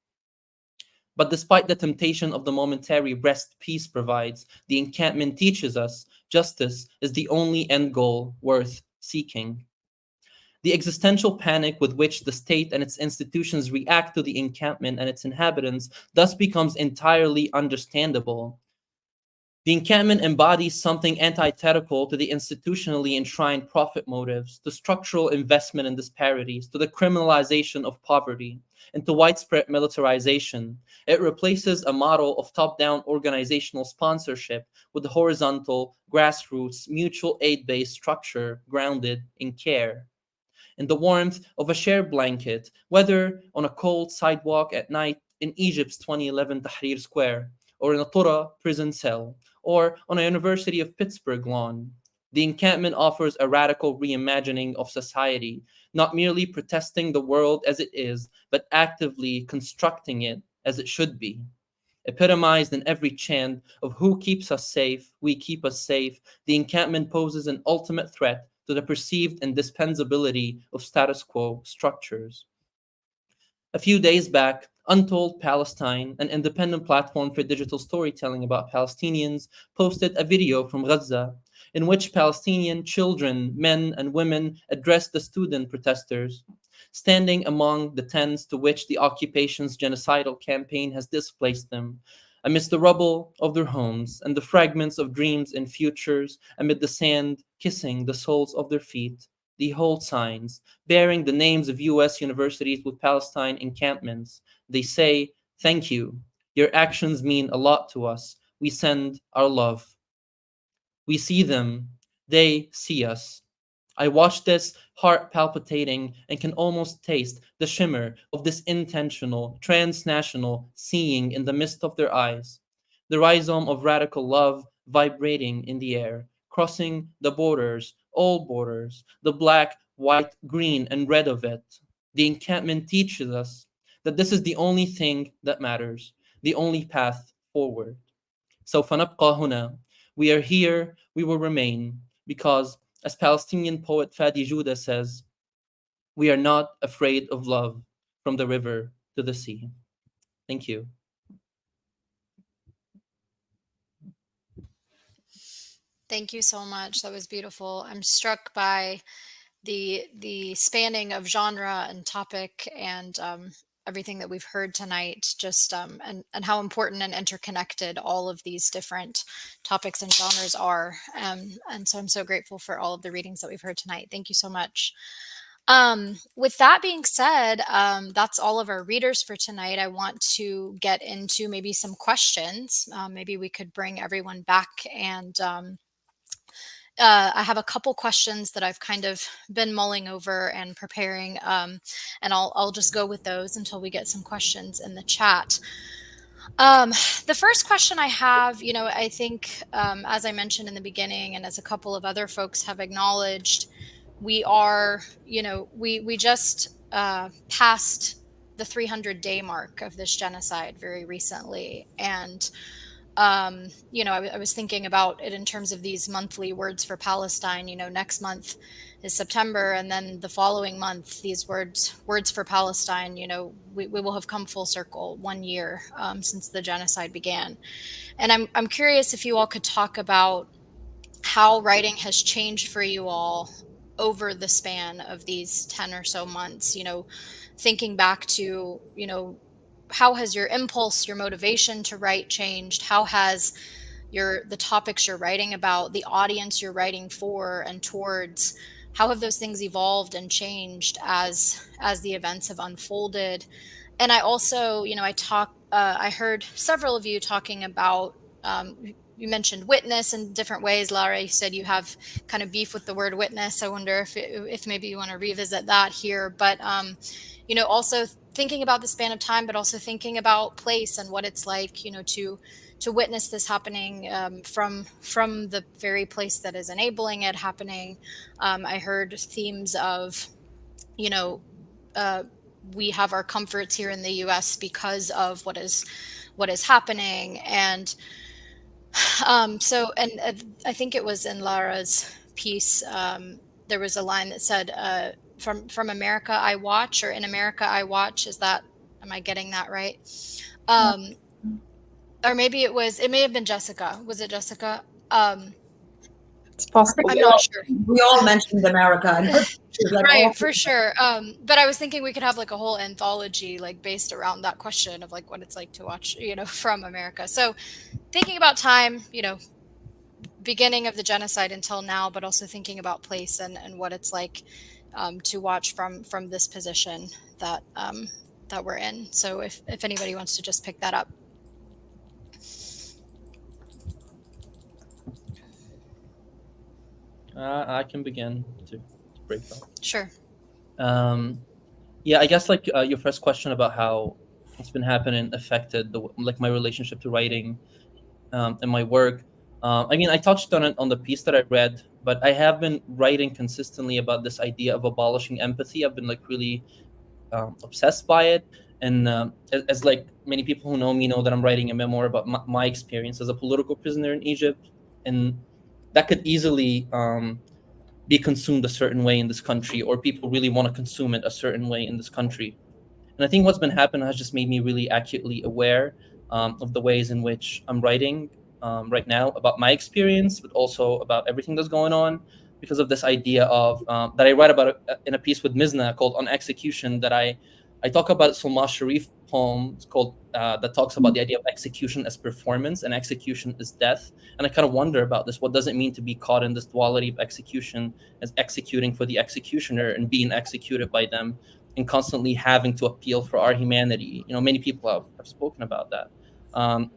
But despite the temptation of the momentary rest peace provides, the encampment teaches us justice is the only end goal worth seeking. The existential panic with which the state and its institutions react to the encampment and its inhabitants thus becomes entirely understandable. The encampment embodies something antithetical to the institutionally enshrined profit motives, to structural investment in disparities, to the criminalization of poverty. into widespread militarization. It replaces a model of top-down organizational sponsorship with a horizontal, grassroots, mutual aid-based structure grounded in care. In the warmth of a shared blanket, whether on a cold sidewalk at night in Egypt's 2011 Tahrir Square, or in a Tura prison cell, or on a University of Pittsburgh lawn. The encampment offers a radical reimagining of society, not merely protesting the world as it is, but actively constructing it as it should be. Epitomized in every chant of who keeps us safe, we keep us safe, the encampment poses an ultimate threat to the perceived indispensability of status quo structures. A few days back, Untold Palestine, an independent platform for digital storytelling about Palestinians, posted a video from Gaza in which Palestinian children, men, and women addressed the student protesters, standing among the tents to which the occupation's genocidal campaign has displaced them, amidst the rubble of their homes and the fragments of dreams and futures, amid the sand kissing the soles of their feet. They hold signs bearing the names of U.S. universities with Palestine encampments. They say, "Thank you. Your actions mean a lot to us. We send our love." We see them. They see us. I watch this, heart palpitating, and can almost taste the shimmer of this intentional, transnational seeing in the mist of their eyes. The rhizome of radical love vibrating in the air, crossing the borders, all borders, the black, white, green, and red of it. The encampment teaches us that this is the only thing that matters, the only path forward. سوف نبقى هنا. We are here, we will remain, because, as Palestinian poet Fadi Jouda says, we are not afraid of love from the river to the sea. Thank you. Thank you so much. That was beautiful. I'm struck by the spanning of genre and topic and everything that we've heard tonight, just and how important and interconnected all of these different topics and genres are. And so I'm so grateful for all of the readings that we've heard tonight. Thank you so much. With that being said, that's all of our readers for tonight. I want to get into maybe some questions. Maybe we could bring everyone back, and I have a couple questions that I've kind of been mulling over and preparing, and I'll just go with those until we get some questions in the chat. The first question I have, I think, as I mentioned in the beginning, and as a couple of other folks have acknowledged, we are, we just passed the 300-day mark of this genocide very recently. And I was thinking about it in terms of these monthly words for Palestine. Next month is September, and then the following month, these words for Palestine, we will have come full circle 1 year since the genocide began. And I'm curious if you all could talk about how writing has changed for you all over the span of these 10 or so months, thinking back to, how has your impulse, your motivation to write changed? How has the topics you're writing about, the audience you're writing for and towards, how have those things evolved and changed as the events have unfolded? And I also, I heard several of you talking about, you mentioned witness in different ways. Lara, you said you have kind of beef with the word witness. I wonder if maybe you want to revisit that here. But, also thinking about the span of time, but also thinking about place and what it's like, to witness this happening from the very place that is enabling it happening. I heard themes of, we have our comforts here in the U.S. because of what is happening. And I think it was in Lara's piece, there was a line that said, from America I watch, or in America I watch. Am I getting that right? Or maybe it may have been Jessica. Was it Jessica? It's possible. I'm not sure. We all mentioned America. Right, for sure. But I was thinking we could have like a whole anthology like based around that question of like what it's like to watch, from America. So thinking about time, beginning of the genocide until now, but also thinking about place and what it's like to watch from this position that that we're in. So if anybody wants to just pick that up. I can begin to break down. Sure. Yeah, I guess like your first question about how what's been happening affected my relationship to writing and my work. I mean, I touched on it on the piece that I read, but I have been writing consistently about this idea of abolishing empathy. I've been like really obsessed by it, and as like many people who know me know that I'm writing a memoir about my experience as a political prisoner in Egypt, and that could easily be consumed a certain way in this country, or people really want to consume it a certain way in this country. And I think what's been happening has just made me really acutely aware of the ways in which I'm writing right now about my experience, but also about everything that's going on, because of this idea of that I write about in a piece with Mizna called "On Execution." That I talk about Salma Sharif poem. It's called that talks about the idea of execution as performance and execution as death. And I kind of wonder about this. What does it mean to be caught in this duality of execution as executing for the executioner and being executed by them, and constantly having to appeal for our humanity? You know, many people have spoken about that.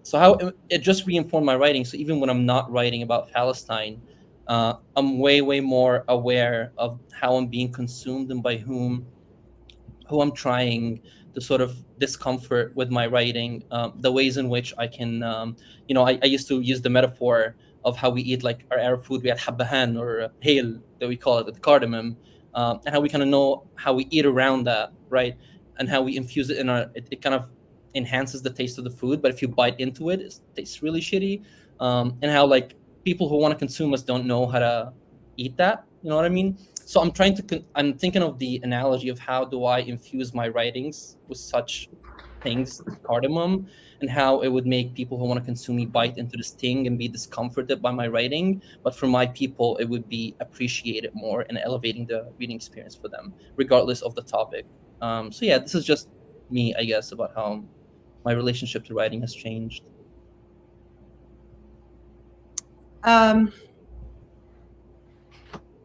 So how it just reinformed my writing. So even when I'm not writing about Palestine, I'm way more aware of how I'm being consumed and by who I'm trying to sort of discomfort with my writing. The ways in which I can, I used to use the metaphor of how we eat like our Arab food. We had habbahan or hail that we call it, the cardamom, and how we kind of know how we eat around that, right? And how we infuse it in it kind of enhances the taste of the food, but if you bite into it, it tastes really shitty. And how like people who want to consume us don't know how to eat that. You know what I mean? So I'm I'm thinking of the analogy of how do I infuse my writings with such things, cardamom, and how it would make people who want to consume me bite into this thing and be discomforted by my writing. But for my people, it would be appreciated more and elevating the reading experience for them, regardless of the topic. So yeah, this is just me, I guess, about how my relationship to writing has changed.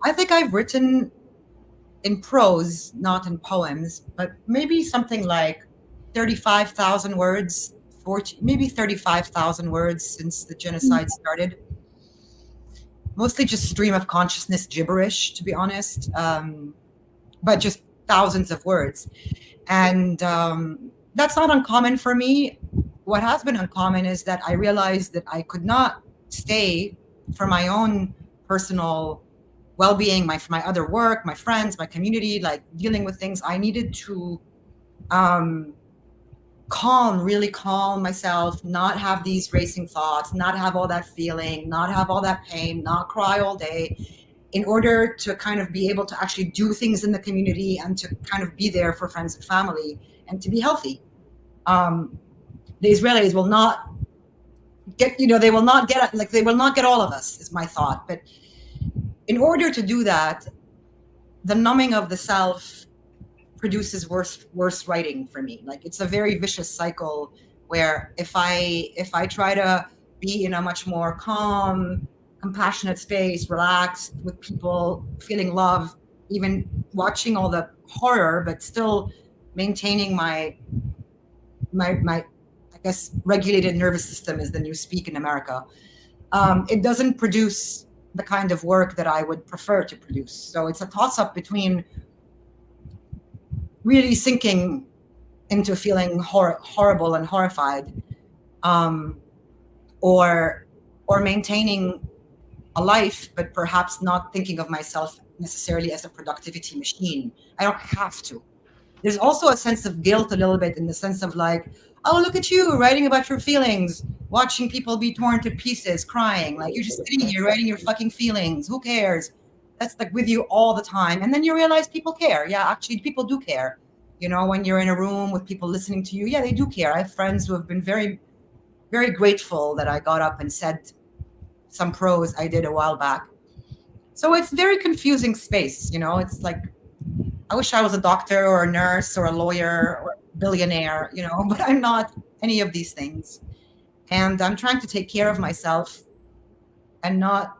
I think I've written in prose, not in poems, but maybe something like 35,000 words, maybe 35,000 words since the genocide started. Mostly just stream of consciousness gibberish, to be honest, but just thousands of words. And that's not uncommon for me. What has been uncommon is that I realized that I could not stay for my own personal well-being, for my other work, my friends, my community, like dealing with things. I needed to really calm myself, not have these racing thoughts, not have all that feeling, not have all that pain, not cry all day, in order to kind of be able to actually do things in the community and to kind of be there for friends and family and to be healthy. The Israelis will not get, they will not get all of us, is my thought. But in order to do that, the numbing of the self produces worse writing for me. Like, it's a very vicious cycle where if I try to be in a much more calm, compassionate space, relaxed with people, feeling love, even watching all the horror, but still maintaining my I guess regulated nervous system is the new speak in America. It doesn't produce the kind of work that I would prefer to produce. So it's a toss-up between really sinking into feeling horrible and horrified, or maintaining a life, but perhaps not thinking of myself necessarily as a productivity machine. I don't have to. There's also a sense of guilt a little bit, in the sense of like, oh, look at you writing about your feelings, watching people be torn to pieces, crying. Like, you're just sitting here writing your fucking feelings. Who cares? That's like with you all the time. And then you realize people care. Yeah, actually, people do care. When you're in a room with people listening to you, yeah, they do care. I have friends who have been very, very grateful that I got up and said some prose I did a while back. So it's very confusing space. It's like, I wish I was a doctor or a nurse or a lawyer or a billionaire, but I'm not any of these things. And I'm trying to take care of myself and not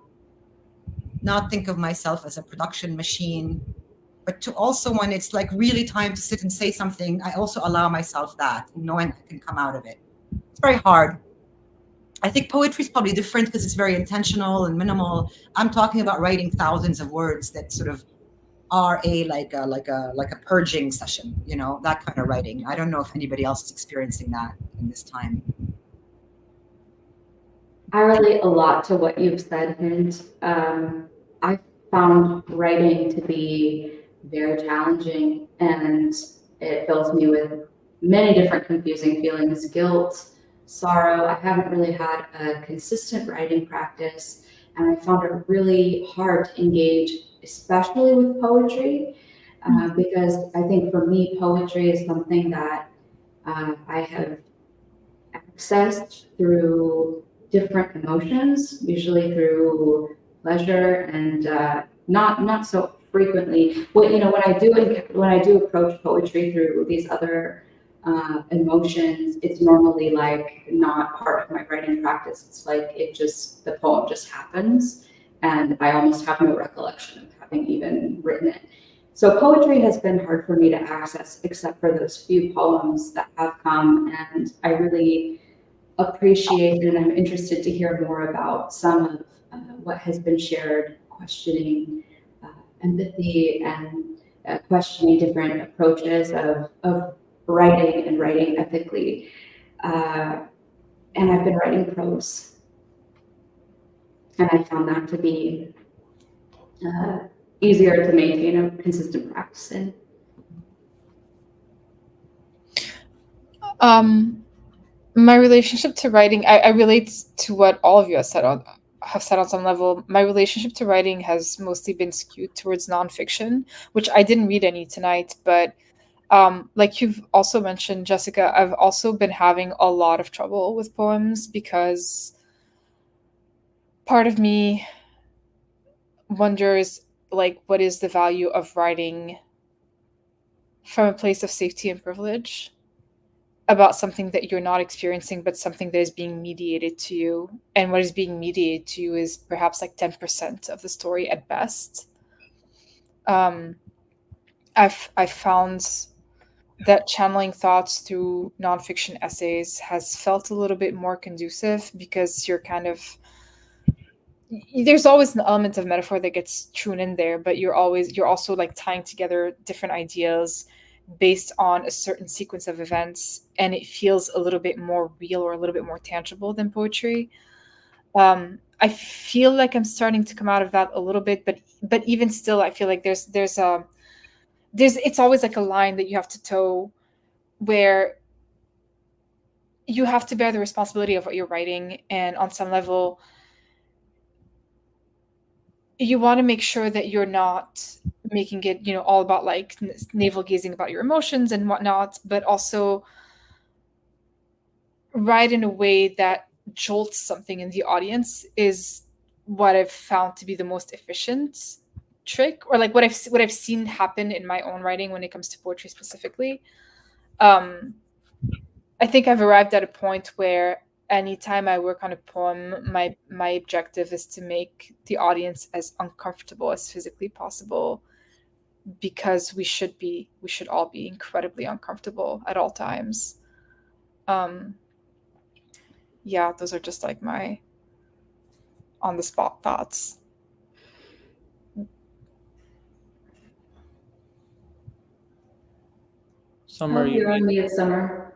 think of myself as a production machine But to also, when it's like really time to sit and say something, I also allow myself that, knowing I can come out of it. It's very hard. I think poetry is probably different because it's very intentional and minimal. I'm talking about writing thousands of words that sort of are like a purging session, that kind of writing. I don't know if anybody else is experiencing that in this time. I relate a lot to what you've said, Hind. I found writing to be very challenging, and it fills me with many different confusing feelings: guilt, sorrow. I haven't really had a consistent writing practice, and I found it really hard to engage, especially with poetry, because I think for me, poetry is something that I have accessed through different emotions, usually through pleasure and not so frequently. When I do approach poetry through these other emotions, it's normally like not part of my writing practice. It's like the poem just happens, and I almost have no recollection of having even written it. So poetry has been hard for me to access, except for those few poems that have come, and I really appreciate, and I'm interested to hear more about some of what has been shared, questioning empathy and questioning different approaches of writing and writing ethically. And I've been writing prose, and I found that to be easier to maintain a consistent practice in. My relationship to writing, I relate to what all of you have said on some level. My relationship to writing has mostly been skewed towards nonfiction, which I didn't read any tonight, but like you've also mentioned, Jessica, I've also been having a lot of trouble with poems because part of me wonders, like, what is the value of writing from a place of safety and privilege about something that you're not experiencing, but something that is being mediated to you. And what is being mediated to you is perhaps like 10% of the story at best. I've found that channeling thoughts through nonfiction essays has felt a little bit more conducive because there's always an element of metaphor that gets strewn in there, but you're also like tying together different ideas based on a certain sequence of events, and it feels a little bit more real or a little bit more tangible than poetry. I feel like I'm starting to come out of that a little bit, but even still, I feel like there's it's always like a line that you have to toe, where you have to bear the responsibility of what you're writing, and on some level you want to make sure that you're not making it, all about like navel gazing about your emotions and whatnot, but also write in a way that jolts something in the audience is what I've found to be the most efficient trick, or like what I've seen happen in my own writing when it comes to poetry specifically. I think I've arrived at a point where anytime I work on a poem, my objective is to make the audience as uncomfortable as physically possible, because we should all be incredibly uncomfortable at all times. Yeah, those are just like my on the spot thoughts. Summer, You're on mute, Summer.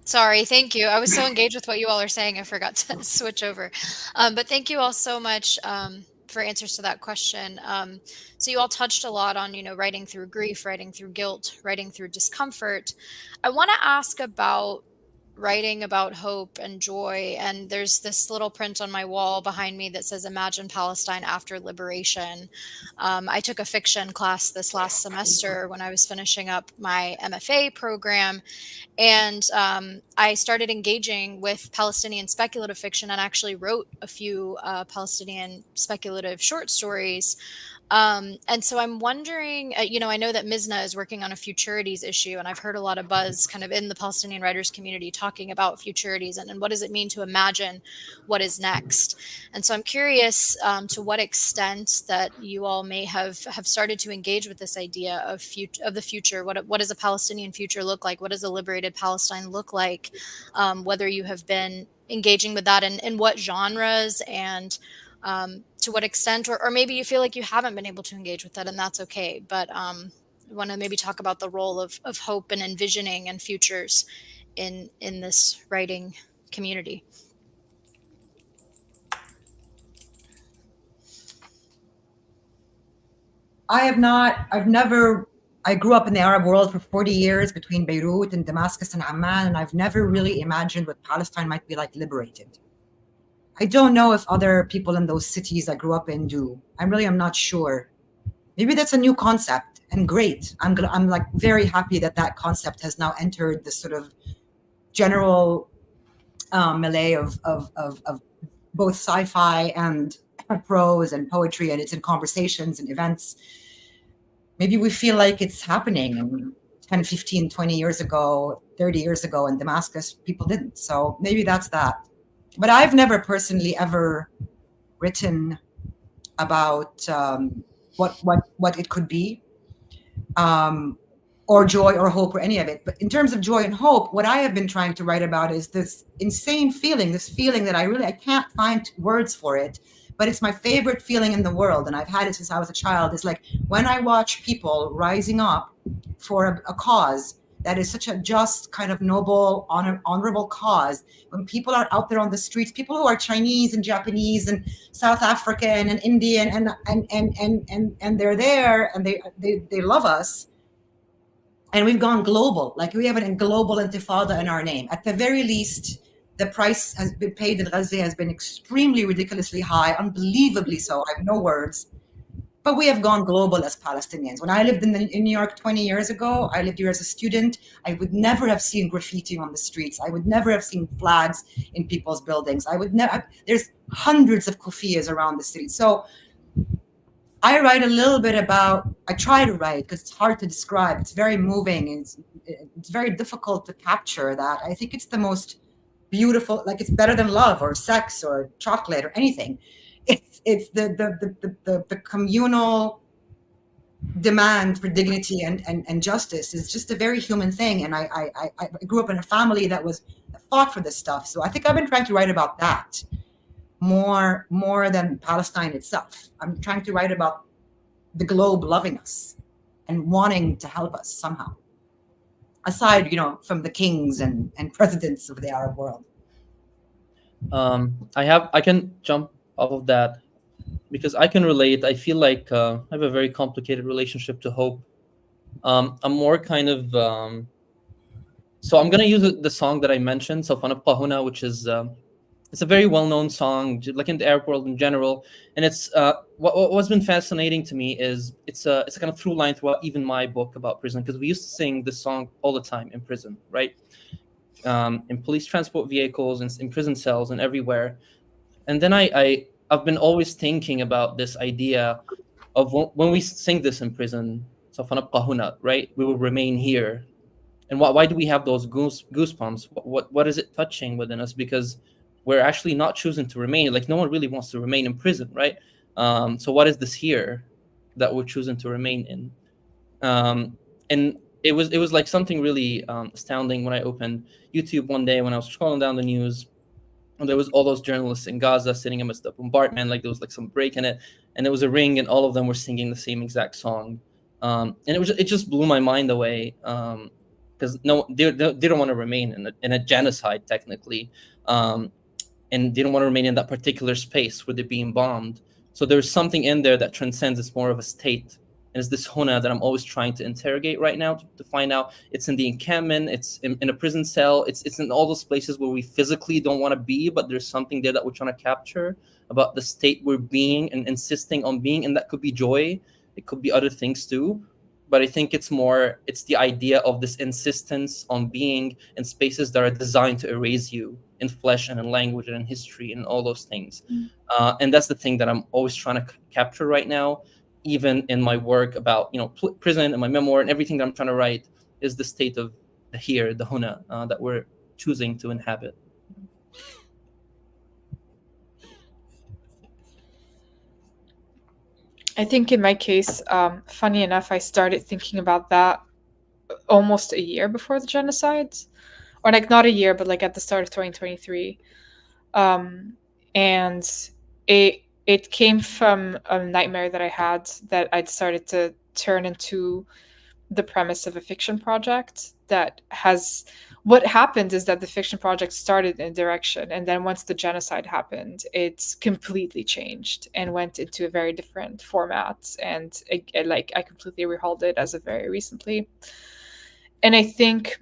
Sorry, thank you. I was so engaged with what you all are saying, I forgot to switch over. But thank you all so much for answers to that question. So you all touched a lot on, writing through grief, writing through guilt, writing through discomfort. I want to ask about writing about hope and joy. And there's this little print on my wall behind me that says, "Imagine Palestine after liberation." I took a fiction class this last semester when I was finishing up my MFA program. And I started engaging with Palestinian speculative fiction and actually wrote a few Palestinian speculative short stories And so I'm wondering, I know that Mizna is working on a futurities issue, and I've heard a lot of buzz kind of in the Palestinian writers community talking about futurities and what does it mean to imagine what is next. And so I'm curious to what extent that you all may have started to engage with this idea of the future. What does a Palestinian future look like? What does a liberated Palestine look like? Whether you have been engaging with that and in what genres and to what extent, or maybe you feel like you haven't been able to engage with that, and that's okay. But I want to maybe talk about the role of hope and envisioning and futures in this writing community. I grew up in the Arab world for 40 years between Beirut and Damascus and Amman, and I've never really imagined what Palestine might be like liberated. I don't know if other people in those cities I grew up in do. I'm not sure. Maybe that's a new concept, and great. I'm like very happy that concept has now entered the sort of general melee of both sci-fi and prose and poetry, and it's in conversations and events. Maybe we feel like it's happening. 10, 15, 20 years ago, 30 years ago in Damascus, people didn't. So maybe that's that. But I've never personally ever written about what it could be, or joy or hope or any of it. But in terms of joy and hope, what I have been trying to write about is this insane feeling, this feeling that I can't find words for it, but it's my favorite feeling in the world. And I've had it since I was a child. It's like when I watch people rising up for a cause that is such a just, kind of noble, honorable cause. When people are out there on the streets, people who are Chinese and Japanese and South African and Indian, and they're there and they love us. And we've gone global, like we have a global intifada in our name. At the very least, the price has been paid in Gaza has been extremely ridiculously high, unbelievably so. I have no words. But we have gone global as Palestinians. When I lived in New York 20 years ago, I lived here as a student. I would never have seen graffiti on the streets. I would never have seen flags in people's buildings. There's hundreds of kufiyas around the city. So I write a little bit about, I try to write because it's hard to describe. It's very moving. It's very difficult to capture that. I think it's the most beautiful, like it's better than love or sex or chocolate or anything. It's the communal demand for dignity and justice is just a very human thing. And I grew up in a family that fought for this stuff. So I think I've been trying to write about that more than Palestine itself. I'm trying to write about the globe loving us and wanting to help us somehow. Aside, from the kings and presidents of the Arab world. I can jump off of that because I can relate. I feel like I have a very complicated relationship to hope. I'm more kind of so I'm gonna use the song that I mentioned, "سوف نبقى هنا," which is it's a very well-known song, like in the Arab world in general. And it's what's been fascinating to me is it's a kind of through line throughout even my book about prison, because we used to sing this song all the time in prison, right? In police transport vehicles and in prison cells and everywhere. And then I've been always thinking about this idea of when we sing this in prison, سوف نبقى هنا, right? We will remain here. And why do we have those goosebumps? What is it touching within us? Because we're actually not choosing to remain. Like no one really wants to remain in prison, right? So what is this here that we're choosing to remain in? And it was like something really astounding when I opened YouTube one day when I was scrolling down the news, and there was all those journalists in Gaza sitting amidst the bombardment, like there was like some break in it, and there was a ring, and all of them were singing the same exact song, and it just blew my mind away, because they don't want to remain in a genocide technically, and they don't want to remain in that particular space where they're being bombed. So there's something in there that transcends. It's more of a state. And it's this huna that I'm always trying to interrogate right now to find out. It's in the encampment. It's in a prison cell. It's in all those places where we physically don't want to be, but there's something there that we're trying to capture about the state we're being and insisting on being. And that could be joy. It could be other things too. But I think it's the idea of this insistence on being in spaces that are designed to erase you in flesh and in language and in history and all those things. And that's the thing that I'm always trying to capture right now. even in my work about prison and my memoir and everything that I'm trying to write, is the state of the here, the huna, that we're choosing to inhabit. I think in my case, funny enough, I started thinking about that almost a year before the genocide, or like not a year, but like at the start of 2023. And it came from a nightmare that I had that I decided to turn into the premise of a fiction project that has. What happened is that the fiction project started in a direction, and then once the genocide happened, it completely changed and went into a very different format. And I completely rehauled it as of very recently. And I think,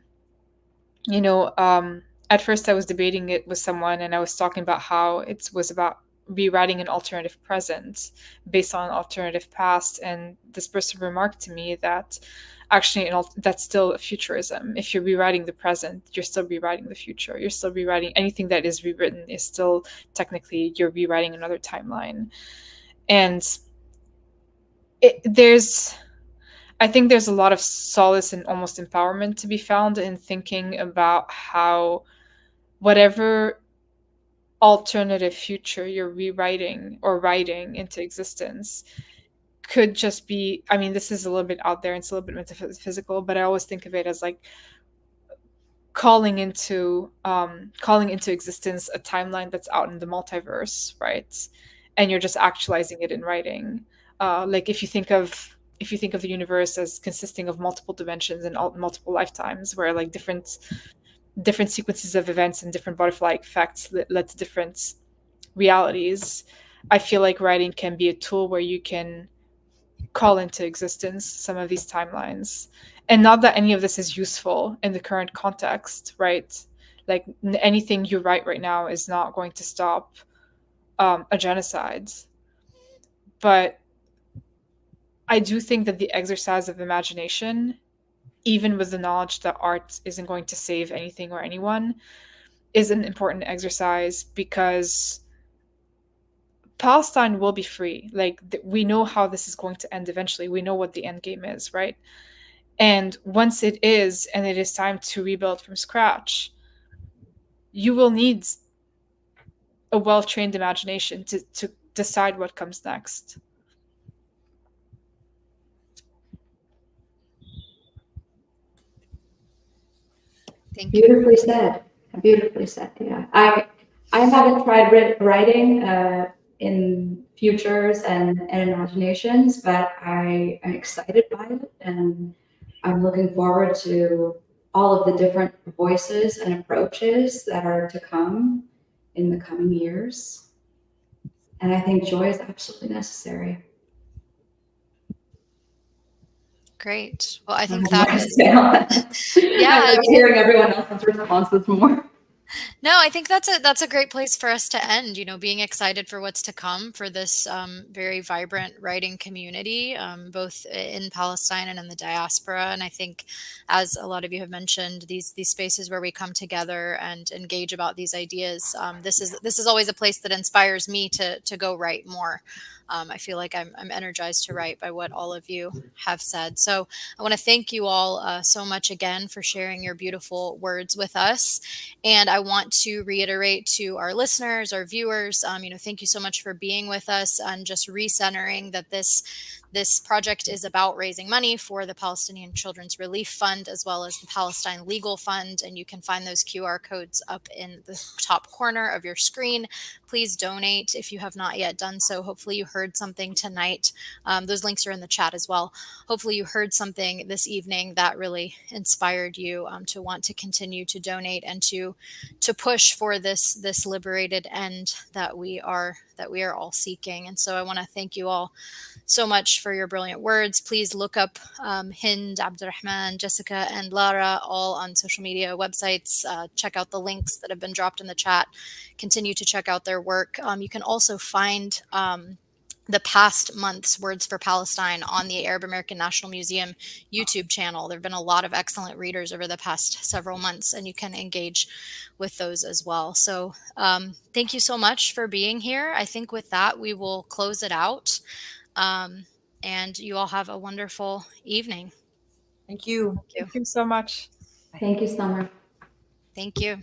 at first I was debating it with someone, and I was talking about how it was about rewriting an alternative present based on an alternative past. And this person remarked to me that actually that's still a futurism. If you're rewriting the present, you're still rewriting the future. You're still rewriting anything that is rewritten is still technically you're rewriting another timeline. And I think there's a lot of solace and almost empowerment to be found in thinking about how whatever alternative future you're rewriting or writing into existence could just be, I mean, this is a little bit out there and it's a little bit metaphysical, but I always think of it as like calling into existence a timeline that's out in the multiverse, right? And you're just actualizing it in writing. Like if you think of the universe as consisting of multiple dimensions and multiple lifetimes, where like different sequences of events and different butterfly effects led to different realities, I feel like writing can be a tool where you can call into existence some of these timelines. And not that any of this is useful in the current context, right? Like anything you write right now is not going to stop a genocide. But I do think that the exercise of imagination, even with the knowledge that art isn't going to save anything or anyone, is an important exercise, because Palestine will be free. Like we know how this is going to end eventually. We know what the end game is, right? And once it is, and it is time to rebuild from scratch, you will need a well-trained imagination to decide what comes next. Thank you. Beautifully said. Beautifully said. Yeah, I haven't tried writing in futures and imaginations, but I am excited by it, and I'm looking forward to all of the different voices and approaches that are to come in the coming years. And I think joy is absolutely necessary. Great. Well, I think that is. Yeah, I like hearing everyone else's responses more. No, I think that's a great place for us to end. Being excited for what's to come for this very vibrant writing community, both in Palestine and in the diaspora. And I think, as a lot of you have mentioned, these spaces where we come together and engage about these ideas. This is always a place that inspires me to go write more. I feel like I'm energized to write by what all of you have said. So I want to thank you all so much again for sharing your beautiful words with us. And I want to reiterate to our listeners, our viewers, thank you so much for being with us and just recentering that this project is about raising money for the Palestinian Children's Relief Fund, as well as the Palestine Legal Fund. And you can find those QR codes up in the top corner of your screen. Please donate if you have not yet done so. Hopefully you heard something tonight. Those links are in the chat as well. Hopefully you heard something this evening that really inspired you to want to continue to donate and to push for this liberated end that we are all seeking. And so I want to thank you all so much for your brilliant words. Please look up Hind, Abdelrahman, Jessica, and Lara all on social media websites. Check out the links that have been dropped in the chat. Continue to check out their work. You can also find the past month's Words for Palestine on the Arab American National Museum YouTube channel. There have been a lot of excellent readers over the past several months, and you can engage with those as well. So thank you so much for being here. I think with that, we will close it out. and you all have a wonderful evening. Thank you. Thank you so much. Thank you, Summer. Thank you.